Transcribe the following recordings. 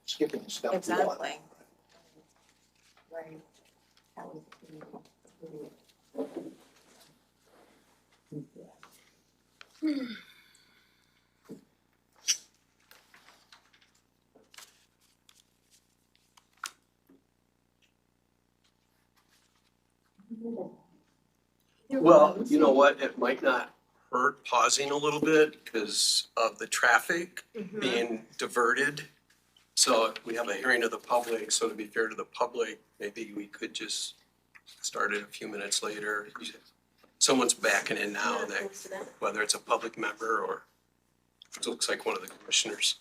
skipping step one. Exactly. Right. That was Well, you know what, it might not hurt pausing a little bit because of the traffic being diverted. So if we have a hearing of the public, so to be fair to the public, maybe we could just start it a few minutes later. Someone's backing in now, whether it's a public member or it looks like one of the commissioners.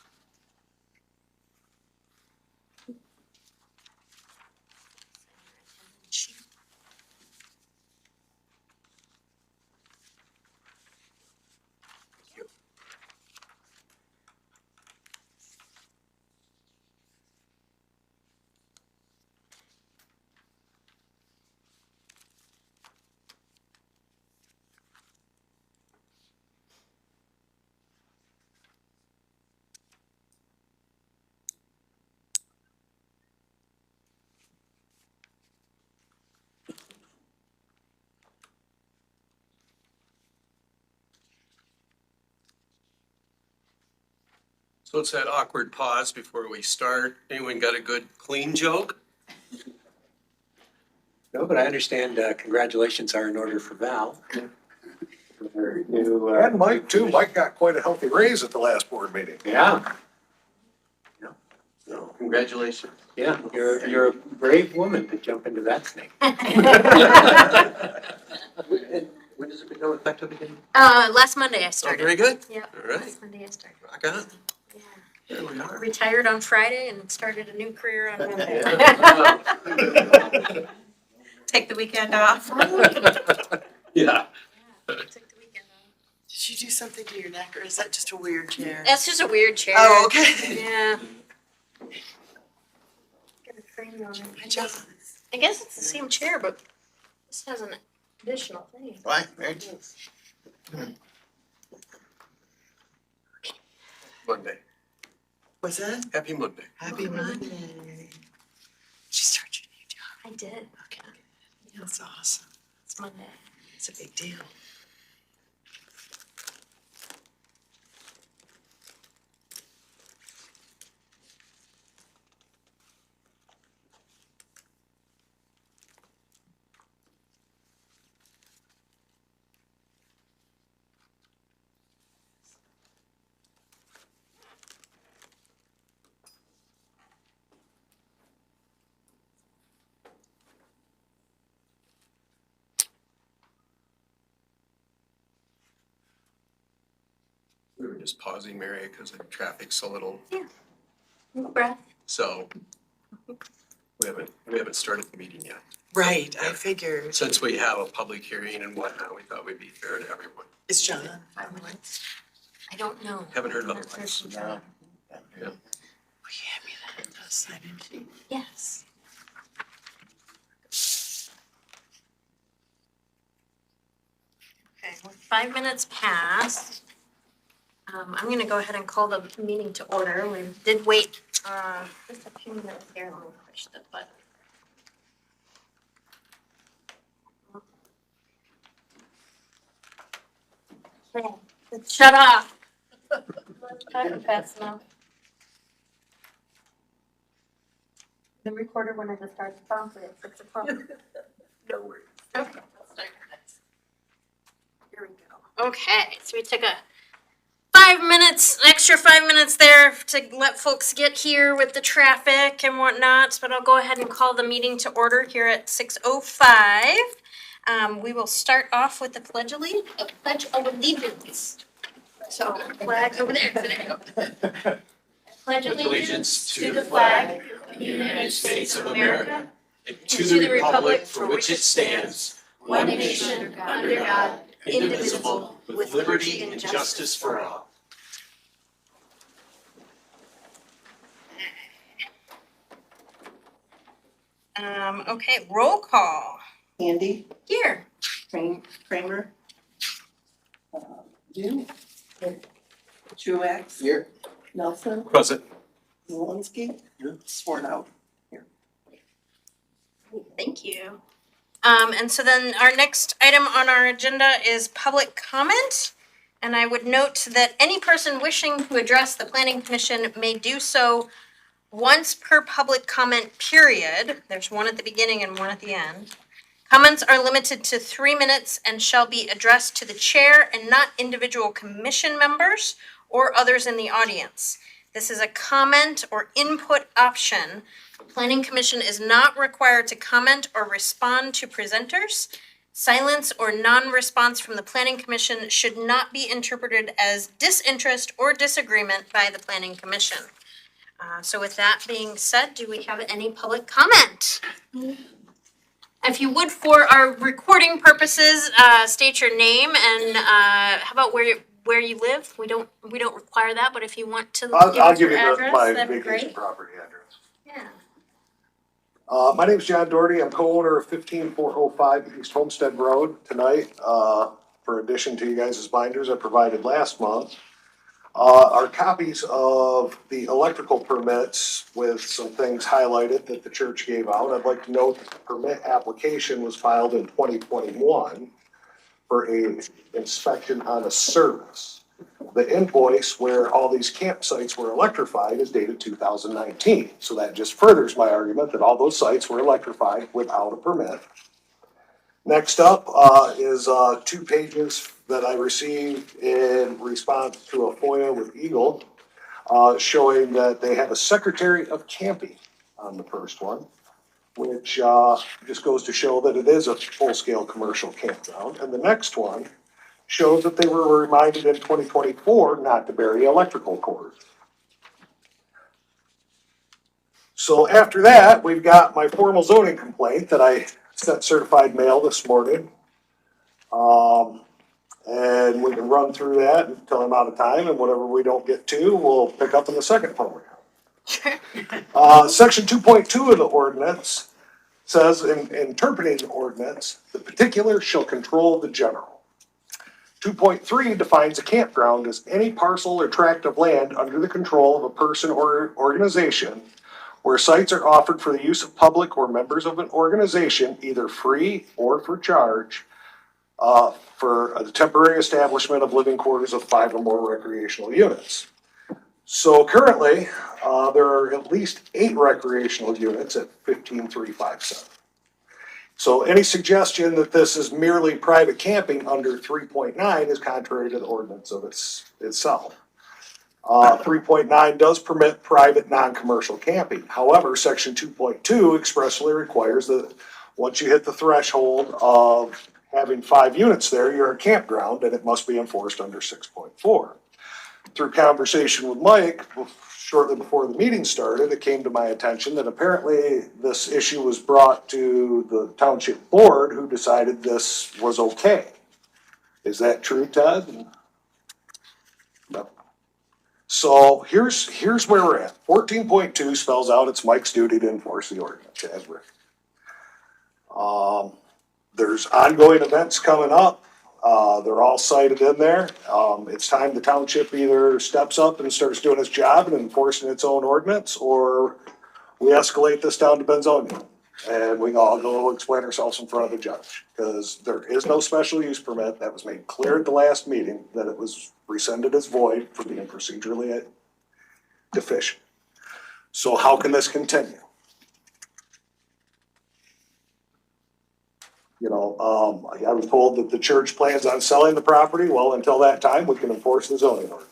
So it's that awkward pause before we start. Anyone got a good clean joke? No, but I understand congratulations are in order for Val. For her new, And Mike too. Mike got quite a healthy raise at the last board meeting. Yeah, So congratulations. yeah, you're a brave woman to jump into that snake. When does it become effective again? Last Monday I Oh, started. very good. Yep. All right, Last Monday I started. rock on. Yeah. There we are. Retired on Friday and started a new career on Monday. Yeah. Take the weekend off. Yeah. Took the weekend off. Did you do something to your neck, or is that just a weird chair? That's just a weird chair. Oh, okay. Yeah. Got a frame on it. Hi, John. I guess it's the same chair, but this has an additional thing. Why? Right. Monday. What's that? Happy Monday. Happy Monday. Did you start your new job? I did. Okay. That's awesome. It's Monday. It's a big deal. We were just pausing, Mary, because the traffic's a little, Breath. so we haven't started the meeting yet. Right, I figured. Since we have a public hearing and whatnot, we thought we'd be fair to everyone. It's John, by the way. I don't know. Haven't heard Not otherwise. heard from John. Yeah. Will you hand me that sign-in sheet? Yes. Okay, well, 5 minutes past. I'm gonna go ahead and call the meeting to order. We did wait, just a few minutes here. Let me push the button. Okay, shut off. Talking fast enough. The recorder when I just start the phone at 6 o'clock. No worries. Okay, let's start. Here we go. Okay, so we took a 5 minutes, extra 5 minutes there to let folks get here with the traffic and whatnot, but I'll go ahead and call the meeting to order here at 6:05. We will start off with the Pledge of Allegiance. So, flag over there today. Pledge allegiance to the flag of the United States of America And to the republic for which it stands, one nation, under God, indivisible, with liberty and justice for all. Okay, roll call. Andy, Here. Kramer. Jim. Truax. Here. Nelson. Present. Walensky, sworn out. Thank you. And so then our next item on our agenda is public comment. And I would note that any person wishing to address the planning commission may do so once per public comment period. There's one at the beginning and one at the end. Comments are limited to 3 minutes and shall be addressed to the chair and not individual commission members or others in the audience. This is a comment or input option. The planning commission is not required to comment or respond to presenters. Silence or non-response from the planning commission should not be interpreted as disinterest or disagreement by the planning commission. So with that being said, do we have any public comment? If you would, for our recording purposes, state your name and how about where you live? We don't require that, but if you want to I'll give us give your you address, my that'd be vacation great. property address. Yeah. My name is John Doherty. I'm co-owner of 15405 East Homestead Road tonight. For addition to you guys' binders I provided last month, are copies of the electrical permits with some things highlighted that the church gave out. I'd like to note that the permit application was filed in 2021 for a inspection on a service. The invoice where all these campsites were electrified is dated 2019. So that just furthers my argument that all those sites were electrified without a permit. Next up is 2 pages that I received in response to a FOIA with Eagle, showing that they have a secretary of camping on the first one, which just goes to show that it is a full-scale commercial campground. And the next one shows that they were reminded in 2024 not to bury electrical cords. So after that, we've got my formal zoning complaint that I sent certified mail this morning. And we can run through that until I'm out of time, and whatever we don't get to, we'll pick up in the second public. Section 2.2 of the ordinance says, in interpreting the ordinance, the particular shall control the general. 2.3 defines a campground as any parcel or tract of land under the control of a person or organization where sites are offered for the use of public or members of an organization, either free or for charge, for a temporary establishment of living quarters of 5 or more recreational units. So currently, there are at least 8 recreational units at 15357. So any suggestion that this is merely private camping under 3.9 is contrary to the ordinance of itself. 3.9 does permit private non-commercial camping. However, section 2.2 expressly requires that once you hit the threshold of having 5 units there, you're a campground, and it must be enforced under 6.4. Through conversation with Mike, shortly before the meeting started, it came to my attention that apparently this issue was brought to the township board, who decided this was okay. Is that true, Ted? No. So here's where we're at. 14.2 spells out it's Mike's duty to enforce the ordinance as written. There's ongoing events coming up. They're all cited in there. It's time the township either steps up and starts doing its job and enforcing its own ordinance, or we escalate this down to Benzonia. And we all go explain ourselves in front of the judge, because there is no special use permit. That was made clear at the last meeting, that it was rescinded as void for being procedurally deficient. So how can this continue? You know, I was told that the church plans on selling the property. Well, until that time, we can enforce the zoning ordinance.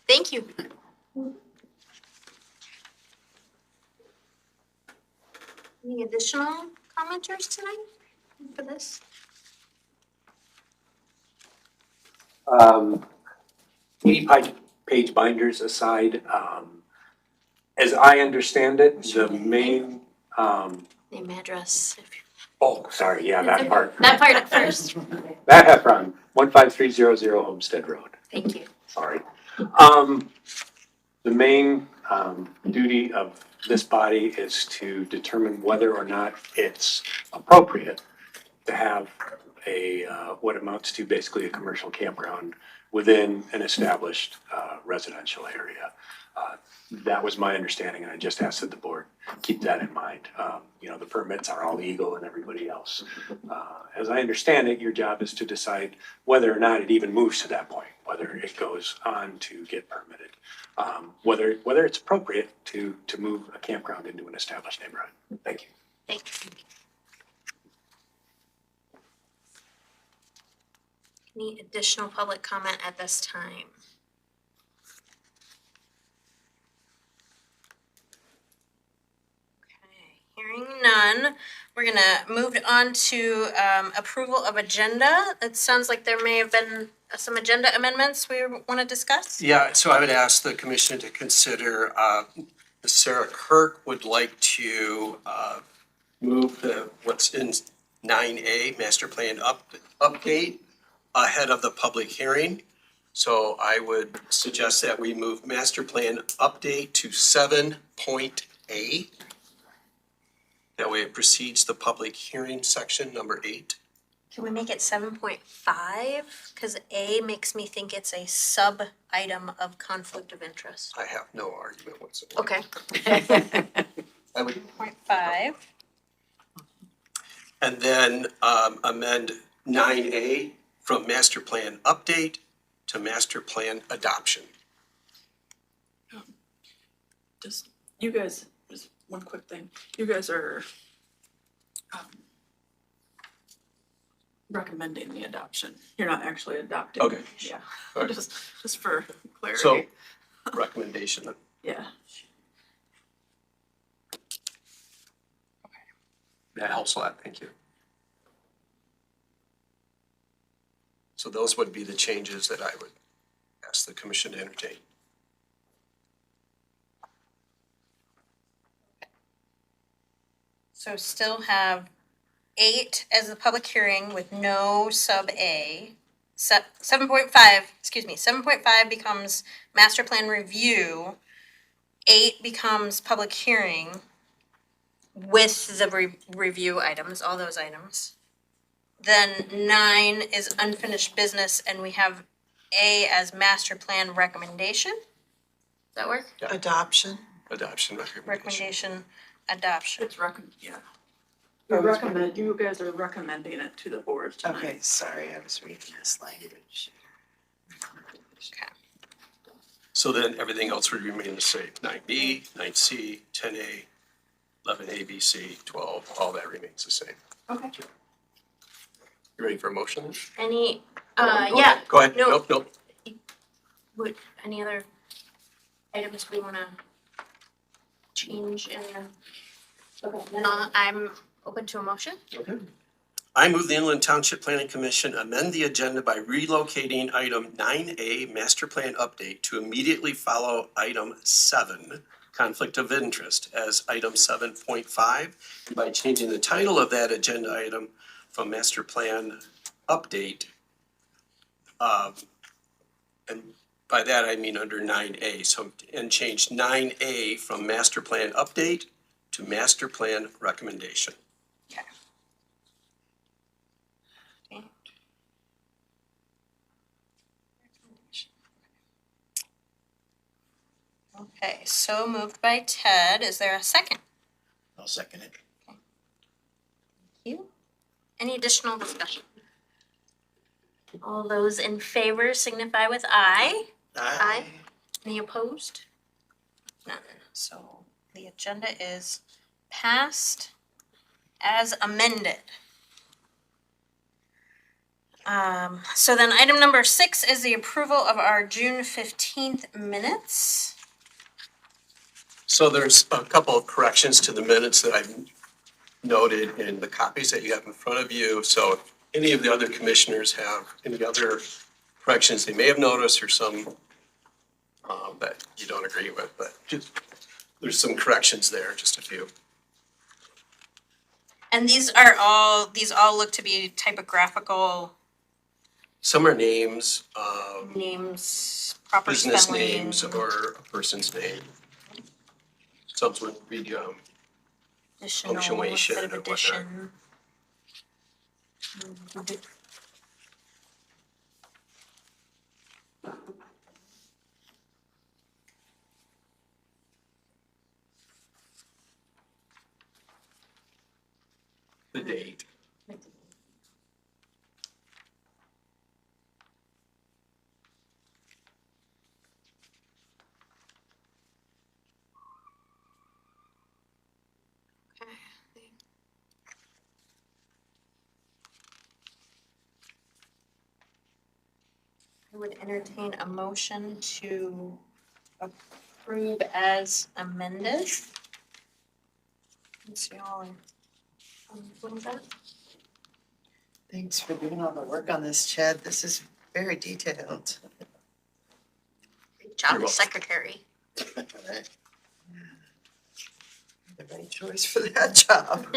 Thank you. Any additional commenters tonight for this? 80-page binders aside, as I understand it, the main, Name, address. sorry, yeah, that part. That part at first. That Heffron, 15300 Homestead Road. Thank you. Sorry. The main duty of this body is to determine whether or not it's appropriate to have a what amounts to basically a commercial campground within an established residential area. That was my understanding, and I just asked that the board keep that in mind. You know, the permits are all legal and everybody else. As I understand it, your job is to decide whether or not it even moves to that point, whether it goes on to get permitted, whether it's appropriate to move a campground into an established neighborhood. Thank you. Thanks. Any additional public comment at this time? Okay, hearing none, we're gonna move on to approval of agenda. It sounds like there may have been some agenda amendments we want to discuss. Yeah, so I would ask the commission to consider, Sarah Kirk would like to move what's in 9A, master plan update, ahead of the public hearing. So I would suggest that we move master plan update to 7.A. That way it precedes the public hearing section, number 8. Can we make it 7.5? Because A makes me think it's a sub item of conflict of interest. I have no argument whatsoever. Okay. I would 7.5. And then amend 9A from master plan update to master plan adoption. Just, you guys, just one quick thing. You guys are recommending the adoption. You're not actually adopting. Okay. Yeah, All right. just for clarity. So recommendation. Yeah. That helps a lot, thank you. So those would be the changes that I would ask the commission to entertain. So still have 8 as the public hearing with no sub A. 7.5, excuse me, 7.5 becomes master plan review. 8 becomes public hearing with the review items, all those items. Then 9 is unfinished business, and we have A as master plan recommendation. Does that work? Yeah. Adoption. Adoption recommendation. Recommendation, adoption. It's yeah. Oh, You it's you guys are recommending it to the board tonight. Okay, sorry, I was reading this language. Okay. So then everything else would remain the same. 9B, 9C, 10A, 11A, B, C, 12, all that remains the same. Okay. You ready for a motion? Any, Go yeah, ahead. Go ahead. No. Nope. would, any other items we wanna change in the, okay, then I'm open to a motion. Okay. I move the Inland Township Planning Commission amend the agenda by relocating item 9A, master plan update, to immediately follow item 7, conflict of interest, as item 7.5, by changing the title of that agenda item from master plan update. And by that I mean under 9A, so, and change 9A from master plan update to master plan recommendation. Okay. Okay, so moved by Ted. Is there a second? I'll second it. Thank you. Any additional discussion? All those in favor signify with aye. Aye. Any opposed? None. So the agenda is passed as amended. So then item number 6 is the approval of our June 15th minutes. So there's a couple of corrections to the minutes that I've noted in the copies that you have in front of you. So if any of the other commissioners have any other corrections they may have noticed, or some that you don't agree with, but just, there's some corrections there, just a few. And these all look to be typographical Some are names, names, proper business spelling. names, or a person's name. Some would read, Additional punctuation instead of or whatnot. addition. The date. I would entertain a motion to approve as amended. Let's see all. What was that? Thanks for doing all the work on this, Chad. This is very detailed. Good job, You're welcome. secretary. The right choice for that job.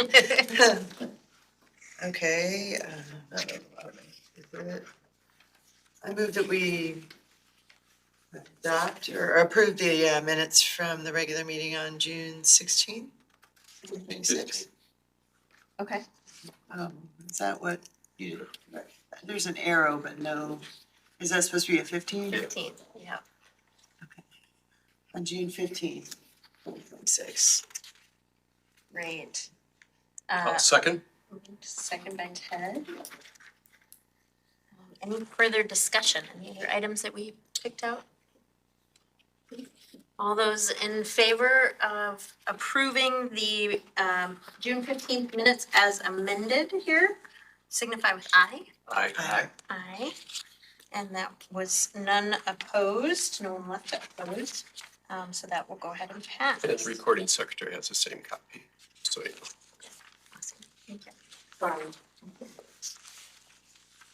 Okay, is it? I move that we adopt or approve the minutes from the regular meeting on June 16th, 26th. Okay. Is that what you, there's an arrow, but no, is that supposed to be a 15? 15, yeah. On June 15th, 2026. Great. Second? Second by Ted. Any further discussion? Any other items that we picked out? All those in favor of approving the June 15th minutes as amended here, signify with aye. Aye. Aye. And that was none opposed, no one left opposed. So that will go ahead and pass. And the recording secretary has the same copy, so you know. Awesome. Thank you.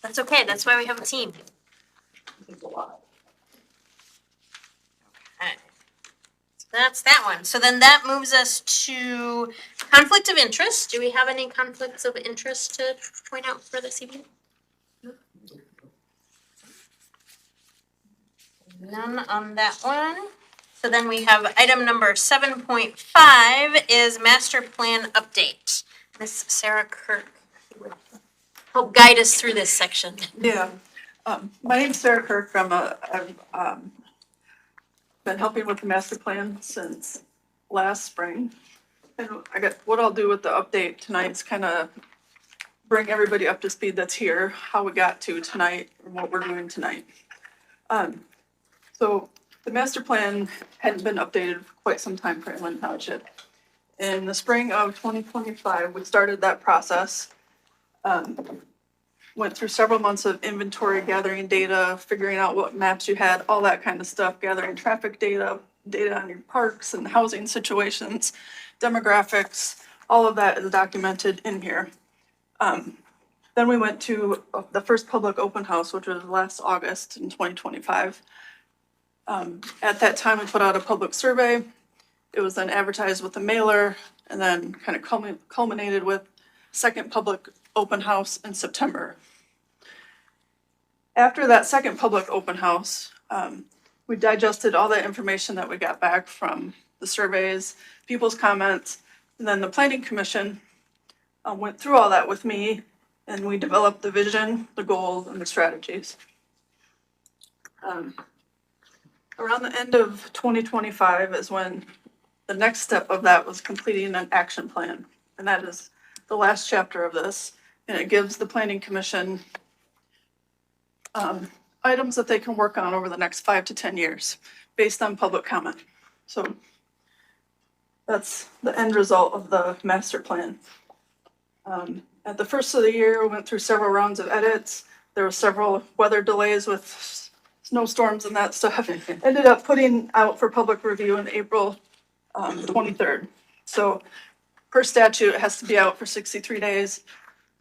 That's okay, that's why we have a team. Okay. So that's that one. So then that moves us to conflict of interest. Do we have any conflicts of interest to point out for this evening? None on that one. So then we have item number 7.5 is master plan update. Miss Sarah Kirk, if you would help guide us through this section. Yeah, my name's Sarah Kirk. I've been helping with the master plan since last spring. And what I'll do with the update tonight is kind of bring everybody up to speed that's here, how we got to tonight, and what we're doing tonight. So the master plan hadn't been updated for quite some time for Inland Township. In the spring of 2025, we started that process. Went through several months of inventory, gathering data, figuring out what maps you had, all that kind of stuff, gathering traffic data, data on your parks and housing situations, demographics, all of that is documented in here. Then we went to the first public open house, which was last August in 2025. At that time, we put out a public survey. It was then advertised with a mailer and then kind of culminated with second public open house in September. After that second public open house, we digested all the information that we got back from the surveys, people's comments, and then the planning commission went through all that with me, and we developed the vision, the goals, and the strategies. Around the end of 2025 is when the next step of that was completing an action plan, and that is the last chapter of this, and it gives the planning commission items that they can work on over the next 5 to 10 years based on public comment. So that's the end result of the master plan. At the first of the year, we went through several rounds of edits. There were several weather delays with snowstorms and that stuff. Ended up putting out for public review in April 23rd. So per statute, it has to be out for 63 days.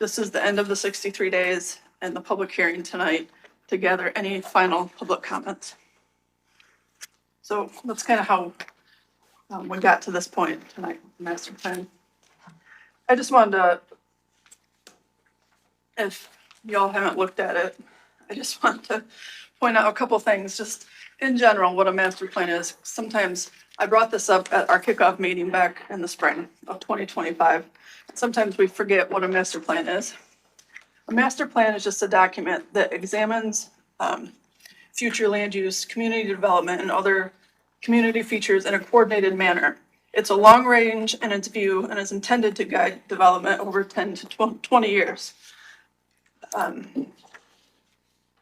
This is the end of the 63 days and the public hearing tonight to gather any final public comments. So that's kind of how we got to this point tonight, master plan. I just wanted to, if y'all haven't looked at it, I just want to point out a couple things, just in general, what a master plan is. Sometimes I brought this up at our kickoff meeting back in the spring of 2025. Sometimes we forget what a master plan is. A master plan is just a document that examines future land use, community development, and other community features in a coordinated manner. It's a long range in its view and is intended to guide development over 10 to 20 years.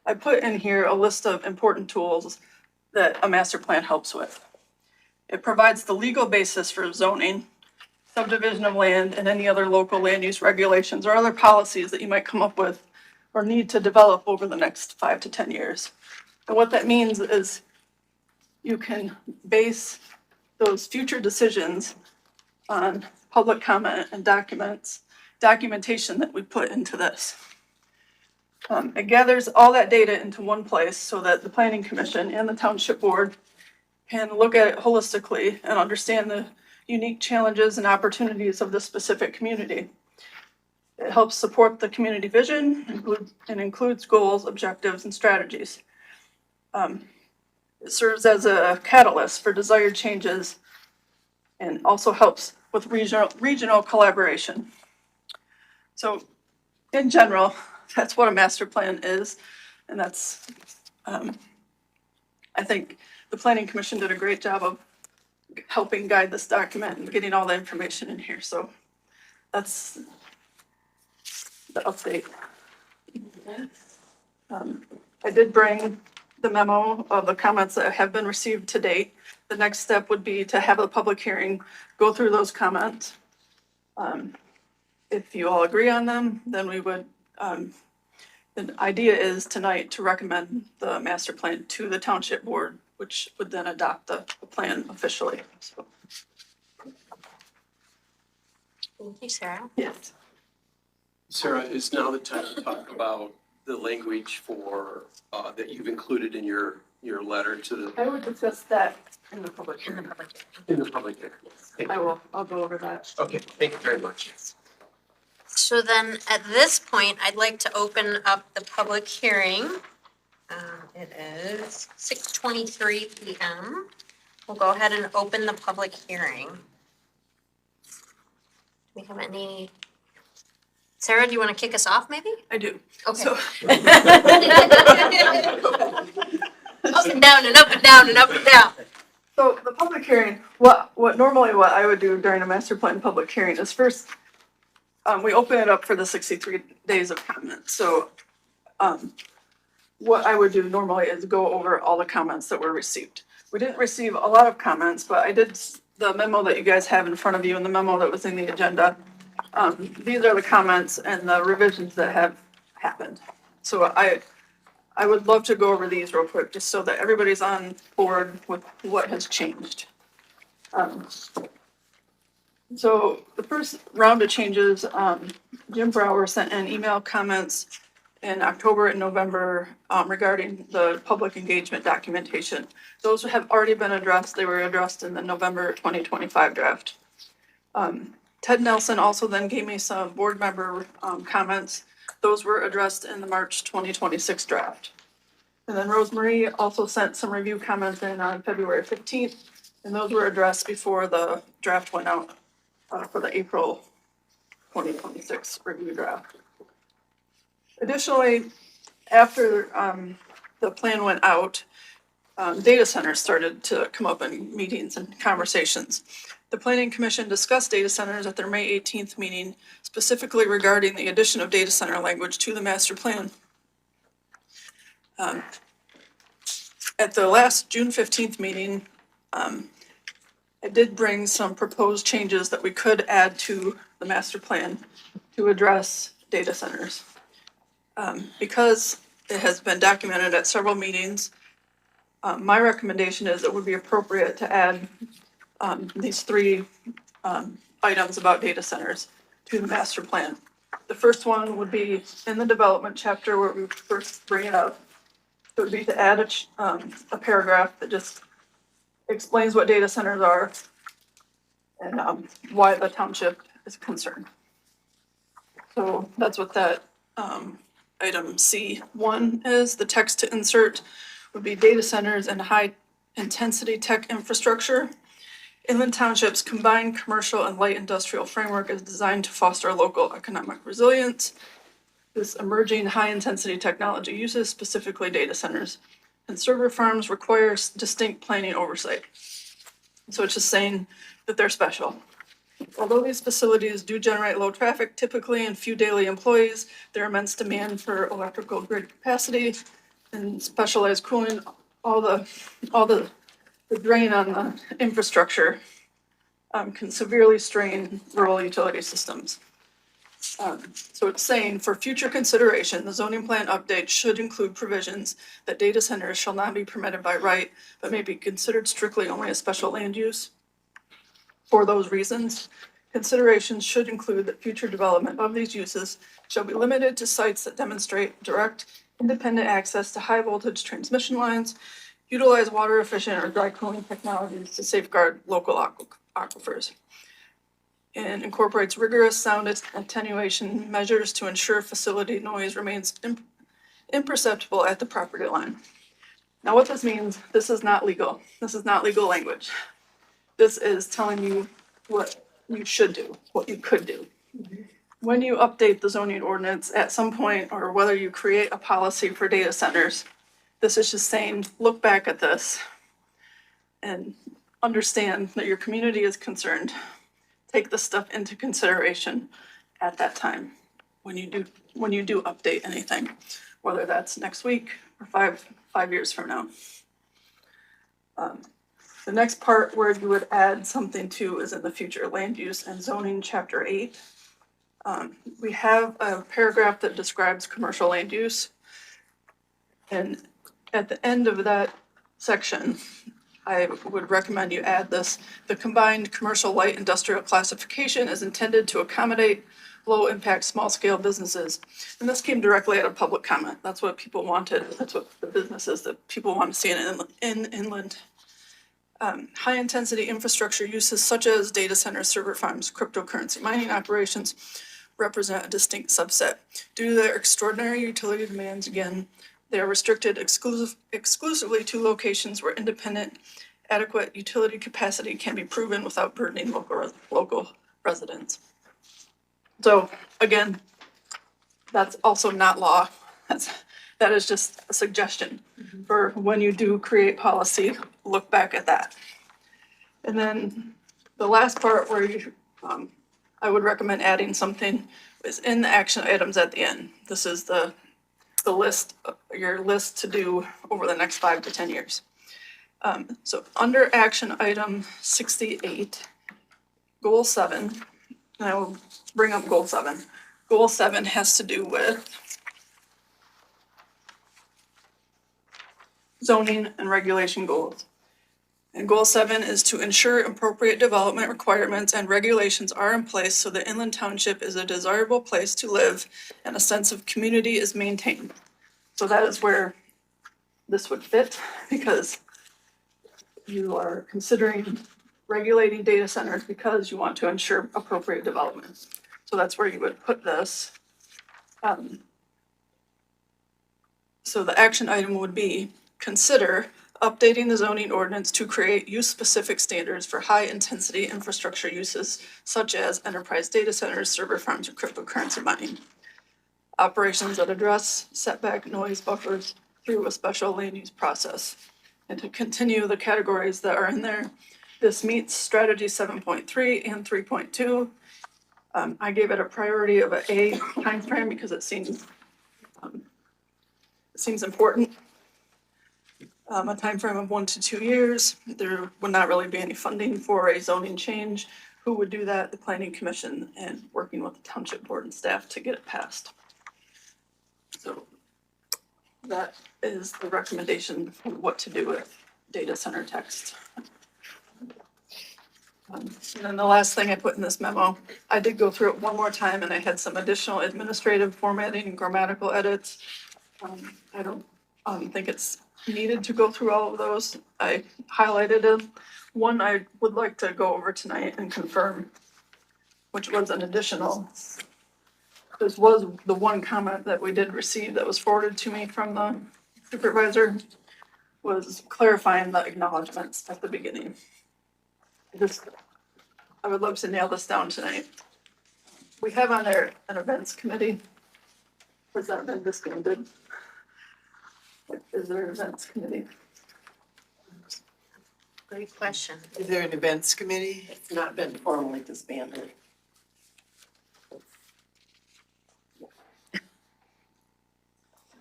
I put in here a list of important tools that a master plan helps with. It provides the legal basis for zoning, subdivision of land, and any other local land use regulations or other policies that you might come up with or need to develop over the next 5 to 10 years. And what that means is you can base those future decisions on public comment and documentation that we put into this. It gathers all that data into one place so that the planning commission and the township board can look at it holistically and understand the unique challenges and opportunities of the specific community. It helps support the community vision and includes goals, objectives, and strategies. It serves as a catalyst for desired changes and also helps with regional collaboration. So in general, that's what a master plan is. And that's, I think the Planning Commission did a great job of helping guide this document and getting all the information in here. So that's the update. I did bring the memo of the comments that have been received to date. The next step would be to have a public hearing, go through those comments. If you all agree on them, then we would, the idea is tonight to recommend the master plan to the township board, which would then adopt the plan officially. So, Thank you, Sarah. yes. Sarah, is now the time to talk about the language for, that you've included in your letter to the, I would discuss that in the public In the hearing. public hearing. in the public hearing? I'll go over that. Okay, thank you very much. So then, at this point, I'd like to open up the public hearing. It is 6:23 PM. We'll go ahead and open the public hearing. Do we have any? Sarah, do you want to kick us off, maybe? I do. Okay. So, Up and down and up and down and up and down. so the public hearing, what I would do during a master plan public hearing is first, we open it up for the 63 days of comment. So, what I would do normally is go over all the comments that were received. We didn't receive a lot of comments, but I did the memo that you guys have in front of you and the memo that was in the agenda. These are the comments and the revisions that have happened. So I would love to go over these real quick, just so that everybody's on board with what has changed. So the first round of changes, Jim Brower sent in email comments in October and November regarding the public engagement documentation. Those have already been addressed. They were addressed in the November 2025 draft. Ted Nelson also then gave me some board member comments. Those were addressed in the March 2026 draft. And then Rosemarie also sent some review comments in on February 15th, and those were addressed before the draft went out for the April 2026 review draft. Additionally, after the plan went out, data centers started to come up in meetings and conversations. The Planning Commission discussed data centers at their May 18th meeting, specifically regarding the addition of data center language to the master plan. At the last June 15th meeting, I did bring some proposed changes that we could add to the master plan to address data centers. Because it has been documented at several meetings, my recommendation is it would be appropriate to add these three items about data centers to the master plan. The first one would be in the development chapter where we first bring it up. It would be to add a paragraph that just explains what data centers are and why the township is concerned. So that's what that item C1 is. The text to insert would be data centers and high intensity tech infrastructure. Inland Township's combined commercial and light industrial framework is designed to foster local economic resilience. This emerging high-intensity technology uses, specifically data centers, and server farms require distinct planning oversight. So it's just saying that they're special. Although these facilities do generate low traffic typically and few daily employees, their immense demand for electrical grid capacity and specialized cooling, all the drain on the infrastructure can severely strain rural utility systems. So it's saying for future consideration, the zoning plan update should include provisions that data centers shall not be permitted by right, but may be considered strictly only a special land use. For those reasons, considerations should include that future development of these uses shall be limited to sites that demonstrate direct, independent access to high voltage transmission lines, utilize water efficient or dry cooling technologies to safeguard local aquifers, and incorporates rigorous sound attenuation measures to ensure facility noise remains imperceptible at the property line. Now what this means, this is not legal. This is not legal language. This is telling you what you should do, what you could do. When you update the zoning ordinance at some point, or whether you create a policy for data centers, this is just saying, look back at this and understand that your community is concerned. Take this stuff into consideration at that time when you do update anything, whether that's next week or five years from now. The next part where you would add something to is in the future land use and zoning chapter 8. We have a paragraph that describes commercial land use. And at the end of that section, I would recommend you add this. The combined commercial light industrial classification is intended to accommodate low impact small scale businesses. And this came directly out of public comment. That's what people wanted. That's what the businesses that people want to see in inland. High intensity infrastructure uses such as data centers, server farms, cryptocurrency mining operations represent a distinct subset. Due to their extraordinary utility demands, again, they are restricted exclusively to locations where independent, adequate utility capacity can be proven without burdening local residents. So again, that's also not law. That is just a suggestion for when you do create policy, look back at that. And then the last part where you, I would recommend adding something is in the action items at the end. This is the list, your list to do over the next 5 to 10 years. So under action item 68, goal 7, and I will bring up goal 7. Goal 7 has to do with zoning and regulation goals. And goal 7 is to ensure appropriate development requirements and regulations are in place so that Inland Township is a desirable place to live and a sense of community is maintained. So that is where this would fit, because you are considering regulating data centers because you want to ensure appropriate development. So that's where you would put this. So the action item would be consider updating the zoning ordinance to create use-specific standards for high-intensity infrastructure uses such as enterprise data centers, server farms, or cryptocurrency mining. Operations that address setback noise buffers through a special land use process. And to continue the categories that are in there, this meets strategy 7.3 and 3.2. I gave it a priority of an A timeframe because it seems important. A timeframe of 1 to 2 years. There would not really be any funding for a zoning change. Who would do that? The Planning Commission, and working with the Township Board and staff to get it passed. So that is the recommendation for what to do with data center text. And then the last thing I put in this memo, I did go through it one more time and I had some additional administrative formatting and grammatical edits. I don't think it's needed to go through all of those. I highlighted them. One I would like to go over tonight and confirm, which was an additional. This was the one comment that we did receive that was forwarded to me from the supervisor, was clarifying the acknowledgements at the beginning. I would love to nail this down tonight. We have on there an events committee. Has that been disbanded? is there an events committee? Great question. Is there an events committee? It's not been formally disbanded.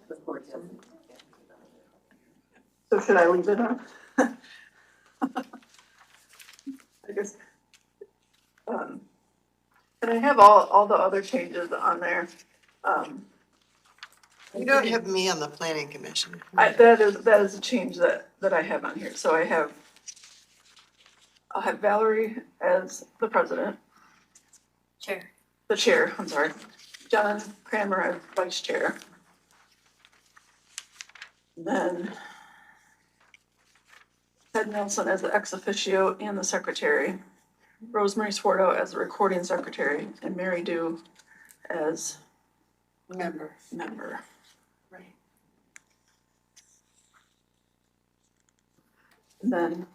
The board doesn't. So should I leave it on? I guess. And I have all the other changes on there. You don't have me on the planning commission. That is a change that I have on here, so I'll have Valerie as the president, Chair. the chair, I'm sorry, John Kramer as vice chair. Then Ted Nelson as the ex officio and the secretary, Rosemary Swarto as the recording secretary, and Mary Dew as Member. member. Right. And then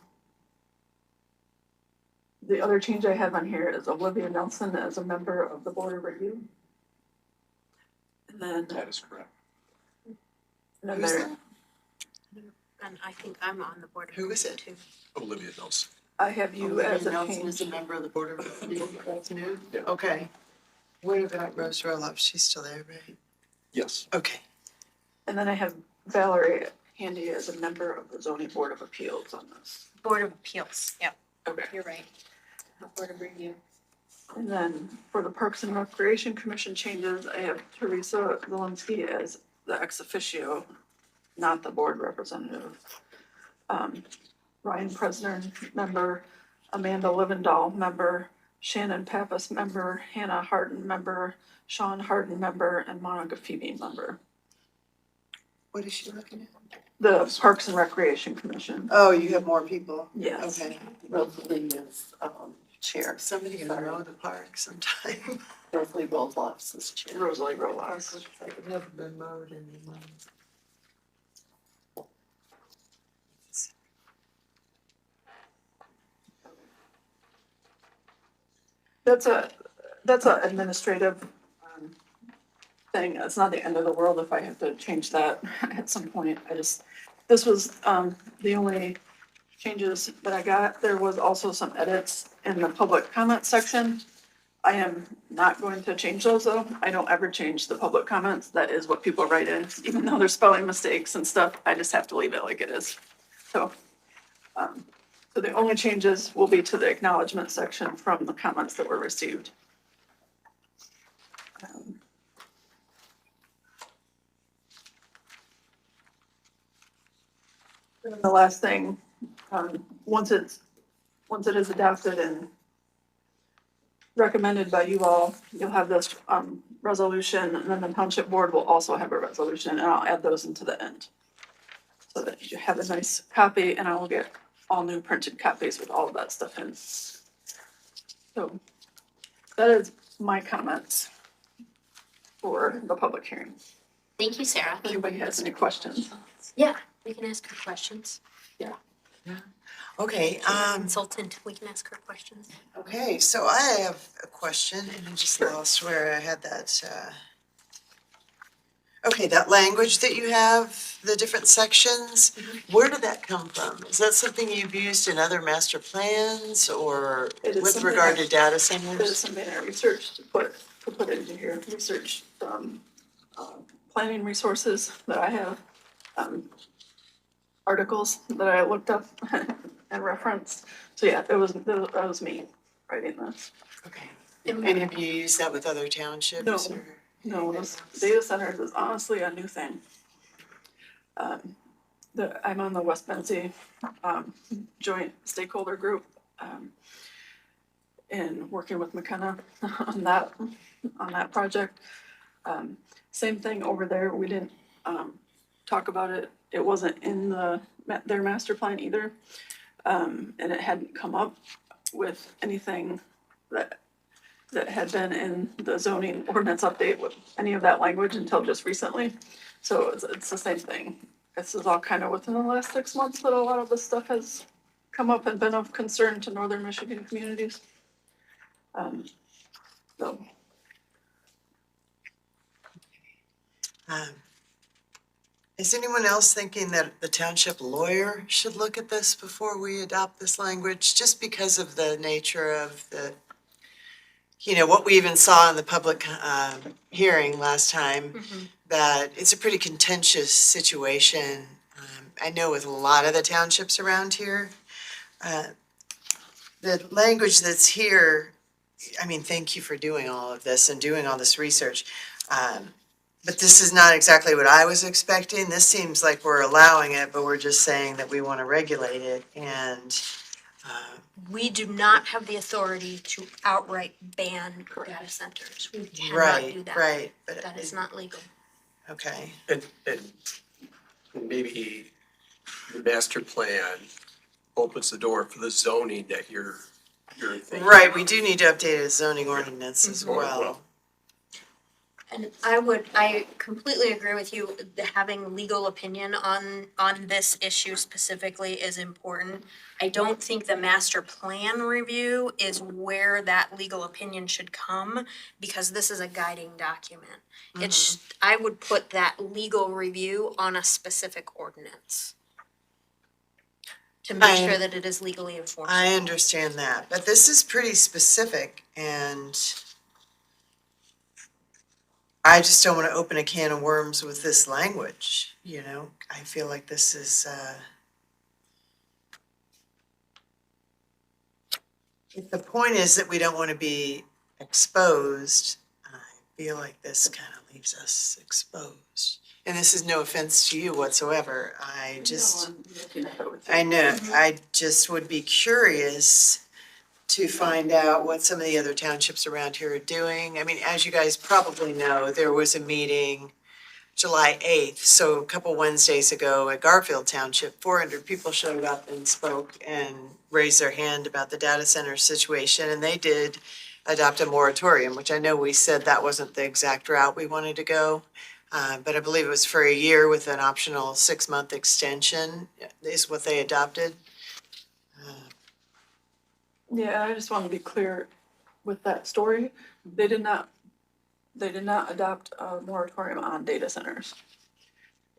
the other change I have on here is Olivia Nelson as a member of the board of review. And then, That is correct. and then Who's there, that? And I think I'm on the board. of Who is it? too. Olivia Nelson. I have you as a Nelson change. is a member of the board of review. That's new? Yeah. Okay. What about Rose Roloff? She's still there, right? Yes. Okay. And then I have Valerie Handy as a member of the zoning board of appeals on this. Board of Appeals, yep, Okay. you're right. Board of Review. And then for the Parks and Recreation Commission changes, I have Teresa Zelinski as the ex officio, not the board representative. Ryan Presner, member, Amanda Livendahl, member, Shannon Pappas, member, Hannah Harden, member, Sean Harden, member, and Monica Phoebe, member. What is she looking at? The Parks and Recreation Commission, Oh, you have more people? yes. Okay. Rosalie is, chair. Somebody gonna mow the park sometime. Rosalie Roloff's is chair. Rosalie Rolas. It never been mowed anymore. That's a administrative thing. It's not the end of the world if I have to change that at some point. This was the only changes that I got. There was also some edits in the public comment section. I am not going to change those though. I don't ever change the public comments. That is what people write in, even though there's spelling mistakes and stuff. I just have to leave it like it is. So the only changes will be to the acknowledgement section from the comments that were received. And then the last thing, once it is adopted and recommended by you all, you'll have this, resolution, and then the township board will also have a resolution, and I'll add those into the end. So that you have a nice copy, and I will get all new printed copies with all of that stuff in. So that is my comments for the public hearing. Thank you, Sarah. If anybody has any questions. Yeah, we can ask her questions. Okay, Consultant, we can ask her questions. okay, so I have a question and I just lost where I had that, okay, that language that you have, the different sections, where did that come from? Is that something you've used in other master plans or It is with something regard to I- data There's centers? something I researched to put into here, research, planning resources that I have, articles that I looked up and referenced. So yeah, that was me writing this. Okay, and have you used that with other townships No. or? No, this data centers is honestly a new thing. I'm on the West Benzie, joint stakeholder group, and working with McKenna on that project. Same thing over there, we didn't, talk about it, it wasn't in their master plan either. And it hadn't come up with anything that had been in the zoning ordinance update with any of that language until just recently. So it's the same thing. This is all kind of within the last 6 months that a lot of this stuff has come up and been of concern to northern Michigan communities. So, Is anyone else thinking that the township lawyer should look at this before we adopt this language? Just because of the nature of the, what we even saw in the public hearing last time, that it's a pretty contentious situation. I know with a lot of the townships around here, the language that's here, I mean, thank you for doing all of this and doing all this research. But this is not exactly what I was expecting. This seems like we're allowing it, but we're just saying that we want to regulate it. And We do not have the authority to outright ban data centers. We cannot do right, that. right. But That is not legal. okay. And maybe the master plan opens the door for the zoning that you're thinking. Right, we do need to update a zoning ordinance as well. And I completely agree with you, having legal opinion on this issue specifically is important. I don't think the master plan review is where that legal opinion should come, because this is a guiding document. It's, I would put that legal review on a specific ordinance to make sure that it is legally enforceable. I understand that, but this is pretty specific, and I just don't want to open a can of worms with this language, I feel like this is, if the point is that we don't want to be exposed, I feel like this kind of leaves us exposed. And this is no offense to you whatsoever, I just. No, I'm looking at it with you. I know, I just would be curious to find out what some of the other townships around here are doing. I mean, as you guys probably know, there was a meeting July 8th, so a couple Wednesdays ago at Garfield Township. 400 people showed up and spoke and raised their hand about the data center situation, and they did adopt a moratorium, which I know we said that wasn't the exact route we wanted to go. But I believe it was for a year with an optional 6-month extension is what they adopted. Yeah, I just want to be clear with that story. They did not adopt a moratorium on data centers.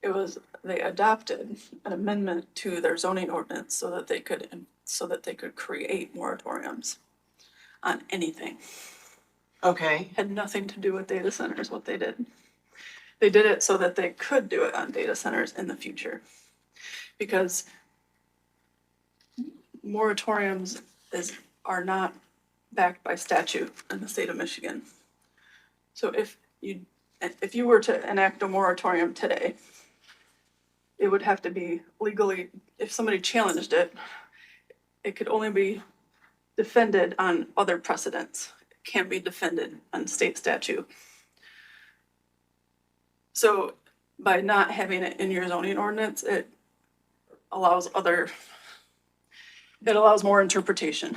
They adopted an amendment to their zoning ordinance so that they could create moratoriums on anything. Okay. Had nothing to do with data centers, what they did. They did it so that they could do it on data centers in the future. Because moratoriums are not backed by statute in the state of Michigan. So if you were to enact a moratorium today, it would have to be legally, if somebody challenged it, it could only be defended on other precedents. It can't be defended on state statute. So by not having it in your zoning ordinance, it allows more interpretation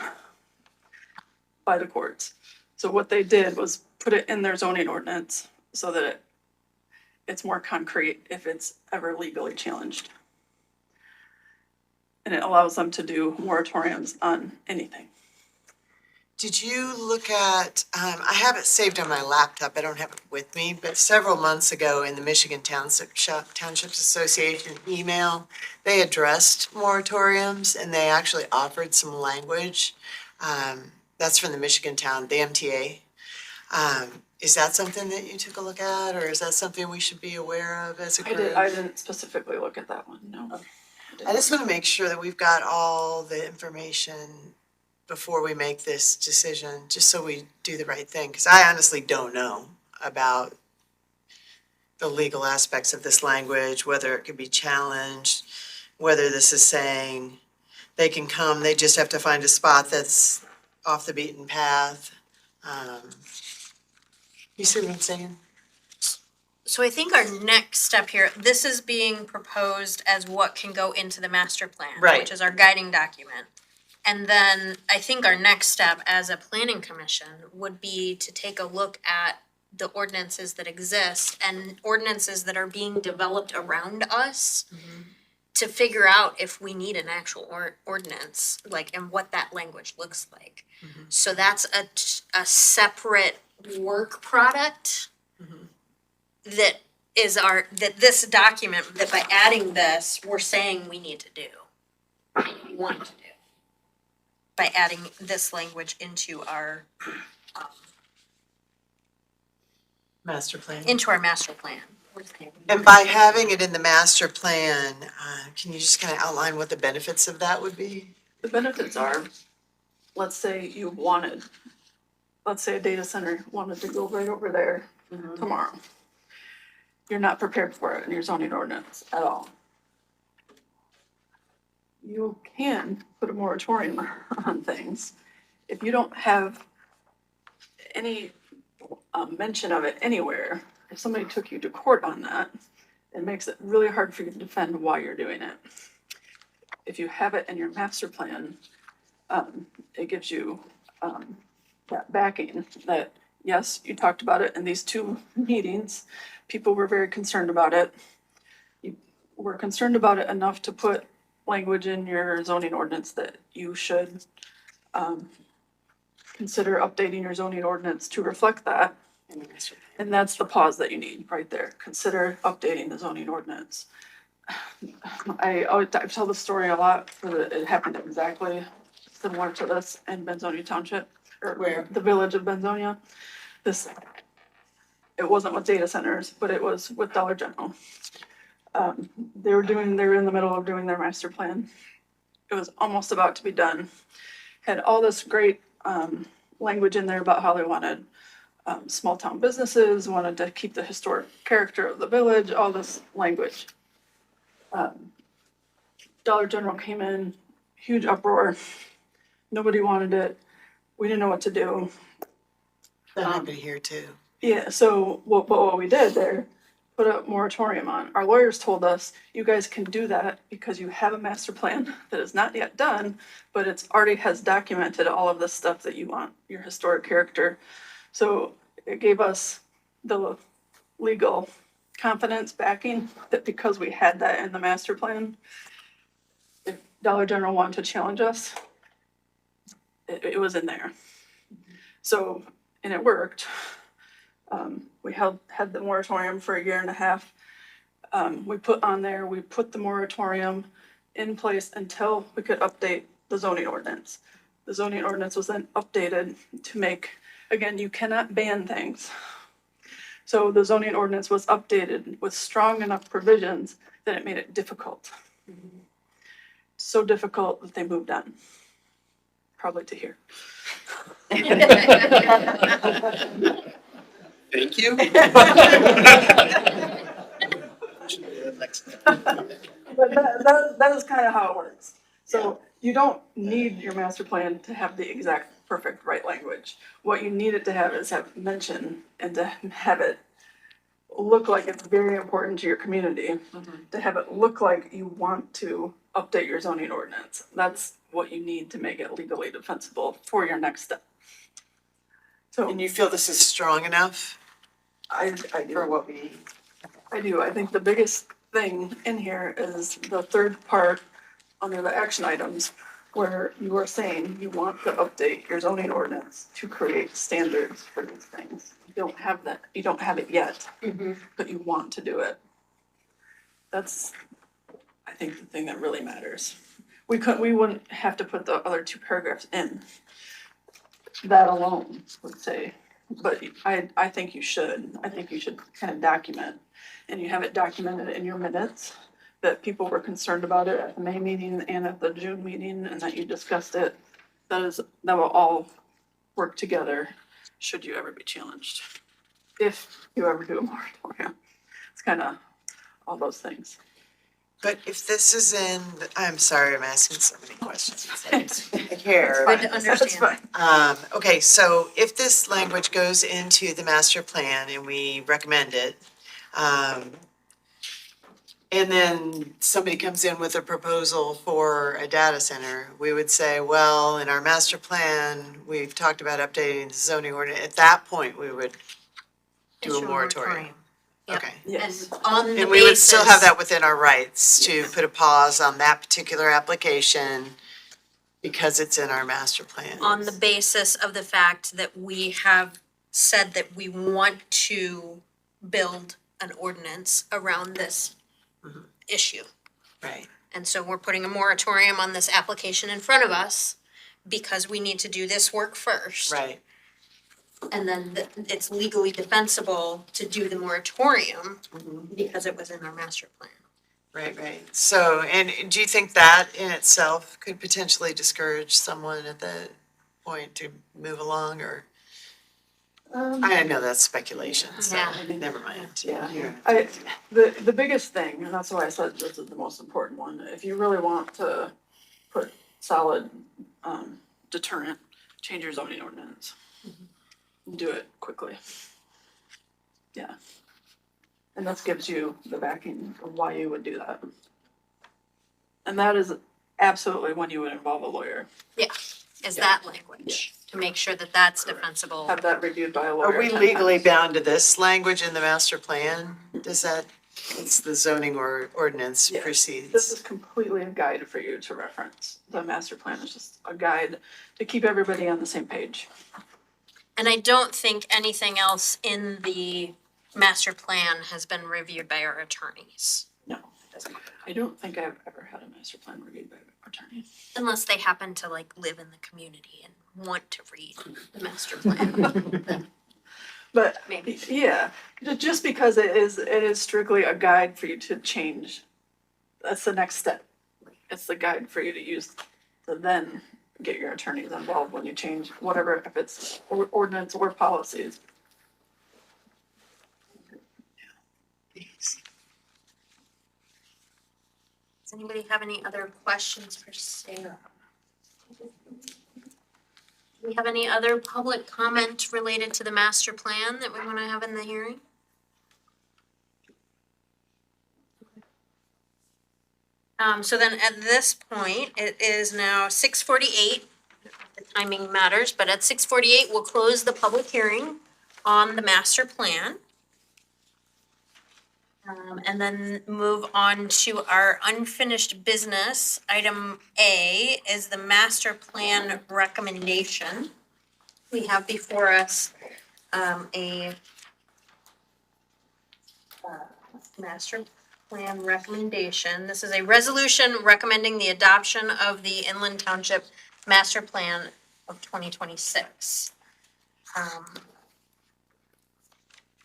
by the courts. So what they did was put it in their zoning ordinance so that it's more concrete if it's ever legally challenged. And it allows them to do moratoriums on anything. Did you look at, I have it saved on my laptop, I don't have it with me, but several months ago in the Michigan Townships Association email, they addressed moratoriums and they actually offered some language. That's from the Michigan Town, the MTA. Is that something that you took a look at, or is that something we should be aware of as a group? I didn't specifically look at that one, no. I just want to make sure that we've got all the information before we make this decision, just so we do the right thing, because I honestly don't know about the legal aspects of this language, whether it could be challenged, whether this is saying they can come, they just have to find a spot that's off the beaten path. You see what I'm saying? So I think our next step here, this is being proposed as what can go into the master plan, Right. which is our guiding document. And then I think our next step as a planning commission would be to take a look at the ordinances that exist and ordinances that are being developed around us to figure out if we need an actual ordinance, like, and what that language looks like. So that's a separate work product that is that this document, that by adding this, we're saying we need to do. We want to do. By adding this language into our, Master plan. into our master plan. We're saying- And by having it in the master plan, can you just kind of outline what the benefits of that would be? The benefits are, let's say let's say a data center wanted to go right over there tomorrow. You're not prepared for it in your zoning ordinance at all. You can put a moratorium on things. If you don't have any mention of it anywhere, if somebody took you to court on that, it makes it really hard for you to defend why you're doing it. If you have it in your master plan, it gives you that backing that, yes, you talked about it in these 2 meetings. People were very concerned about it. You were concerned about it enough to put language in your zoning ordinance that you should consider updating your zoning ordinance to reflect that. And that's the pause that you need right there. Consider updating the zoning ordinance. I tell the story a lot, but it happened exactly similar to this in Benzonia Township, or Where? the village of Benzonia. It wasn't with data centers, but it was with Dollar General. They were in the middle of doing their master plan. It was almost about to be done. Had all this great language in there about how they wanted small town businesses, wanted to keep the historic character of the village, all this language. Dollar General came in, huge uproar. Nobody wanted it. We didn't know what to do. That happened here too. Yeah, so what we did there, put a moratorium on. Our lawyers told us, you guys can do that because you have a master plan that is not yet done, but it's already has documented all of the stuff that you want, your historic character. So it gave us the legal confidence backing that because we had that in the master plan, if Dollar General wanted to challenge us, it was in there. So, and it worked. We had the moratorium for 1.5 years. We put the moratorium in place until we could update the zoning ordinance. The zoning ordinance was then updated to make, again, you cannot ban things. So the zoning ordinance was updated with strong enough provisions that it made it difficult. So difficult that they moved on. Probably to here. Thank you. But that is kind of how it works. So you don't need your master plan to have the exact perfect right language. What you need it to have is have mention and to have it look like it's very important to your community, to have it look like you want to update your zoning ordinance. That's what you need to make it legally defensible for your next step. So And you feel this is strong enough I for do. what we? I do. I think the biggest thing in here is the third part under the action items where you are saying you want to update your zoning ordinance to create standards for these things. You don't have that, you don't have it yet, but you want to do it. That's, I think, the thing that really matters. We wouldn't have to put the other 2 paragraphs in. That alone would say, but I think you should. I think you should kind of document, and you have it documented in your minutes that people were concerned about it at the May meeting and at the June meeting, and that you discussed it. That will all work together should you ever be challenged. If you ever do a moratorium. It's kind of all those things. But if this is in, I'm sorry, I'm asking so many questions. Here. Good to That's understand. fine. Okay, so if this language goes into the master plan and we recommend it, and then somebody comes in with a proposal for a data center, we would say, well, in our master plan, we've talked about updating the zoning ordinance. At that point, we would do a Issue moratorium. Yep. Okay. Yes. And on the basis. And we would still have that within our rights to put a pause on that particular application because it's in our master plan. On the basis of the fact that we have said that we want to build an ordinance around this issue. Right, And so we're putting a moratorium on this application in front of us because we need to do this work first. right. And then it's legally defensible to do the moratorium because it was in our master plan. Right. So, and do you think that in itself could potentially discourage someone at that point to move along, or? I know that's speculation, so Yeah. never mind. Yeah. The biggest thing, and that's why I said this is the most important one, if you really want to put solid, deterrent, change your zoning ordinance. Do it quickly. Yeah. And this gives you the backing of why you would do that. And that is absolutely when you would involve a lawyer. Is that language, to make sure that that's defensible. Have that reviewed by a lawyer. Are we legally bound to this language in the master plan? Does that, it's the zoning or ordinance Yeah. precedes? This is completely a guide for you to reference. The master plan is just a guide to keep everybody on the same page. And I don't think anything else in the master plan has been reviewed by our attorneys. No, it doesn't. I don't think I've ever had a master plan reviewed by an attorney. Unless they happen to like live in the community and want to read the master plan. But Maybe. yeah, just because it is strictly a guide for you to change. That's the next step. It's the guide for you to use to then get your attorneys involved when you change whatever, if it's ordinance or policies. Does anybody have any other questions for Sarah? Do we have any other public comment related to the master plan that we want to have in the hearing? So then at this point, it is now 6:48. The timing matters, but at 6:48, we'll close the public hearing on the master plan. And then move on to our unfinished business. Item A is the master plan recommendation. We have before us, a master plan recommendation. This is a resolution recommending the adoption of the Inland Township Master Plan of 2026.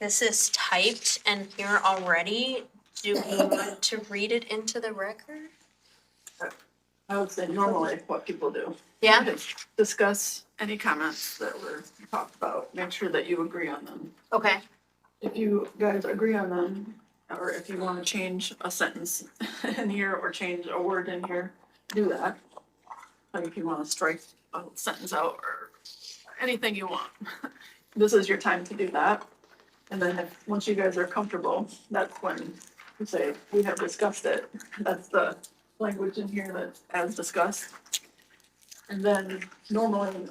This is typed and here already. Do we want to read it into the record? I would say normally what people do. Yeah, Discuss any comments that were talked about, make sure that you agree on them. okay, If you guys agree on them, or if you wanna change a sentence in here or change a word in here, do that. Like if you wanna strike a sentence out or anything you want. This is your time to do that. And then if, once you guys are comfortable, that's when you say, we have discussed it. That's the language in here that's as discussed. And then normally,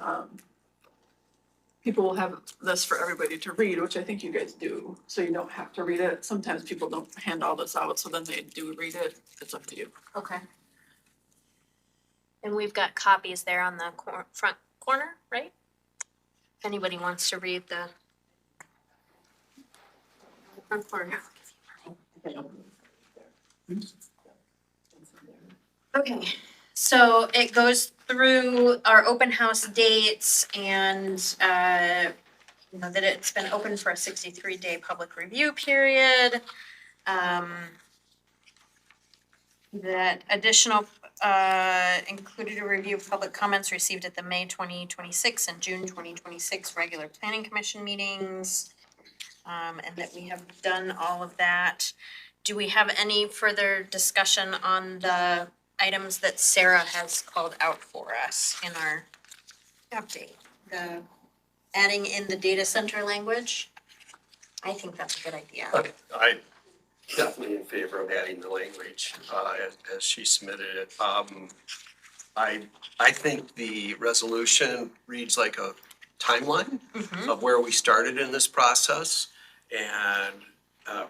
people will have this for everybody to read, which I think you guys do, so you don't have to read it. Sometimes people don't hand all this out, so then they do read it. It's up to you. okay. And we've got copies there on the front corner, right? If anybody wants to read the front corner. Okay, so it goes through our open house dates and, you know, that it's been open for a 63-day public review period. That additional, included a review of public comments received at the May 2026 and June 2026 regular planning commission meetings. And that we have done all of that. Do we have any further discussion on the items that Sarah has called out for us in our update? The adding in the data center language? I think that's a good idea. I definitely in favor of adding the language, as she submitted it. I think the resolution reads like a timeline of where we started in this process and,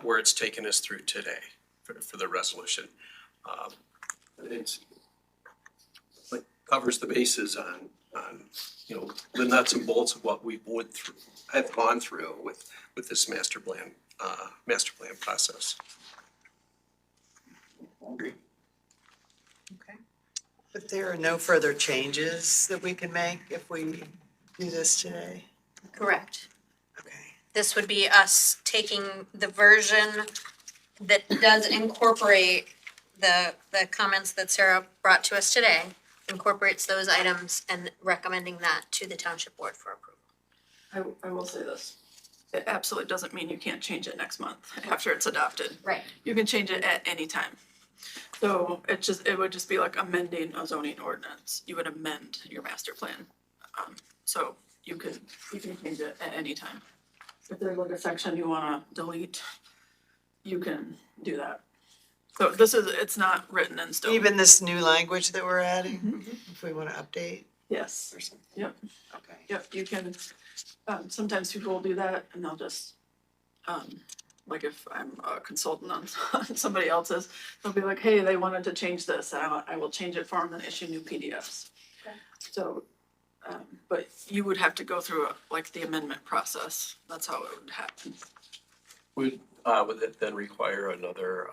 where it's taken us through today for the resolution. It's, like, covers the bases on, you know, the nuts and bolts of what we have gone through with this master plan master plan process. But there are no further changes that we can make if we do this today? Correct. Okay. This would be us taking the version that does incorporate the comments that Sarah brought to us today, incorporates those items and recommending that to the township board for approval. I will say this, it absolutely doesn't mean you can't change it next month after it's adopted. Right. You can change it at any time. So it would just be like amending a zoning ordinance. You would amend your master plan. So you can change it at any time. If there's like a section you wanna delete, you can do that. So it's not written in stone. Even this new language that we're adding, if we wanna update Yes, or something? yep, Okay. yep, you can, sometimes people will do that and they'll just, like if I'm a consultant on somebody else's, they'll be like, hey, they wanted to change this, and I will change it for them and issue new PDFs. Okay. So, but you would have to go through like the amendment process, that's how it would happen. Would it then require another,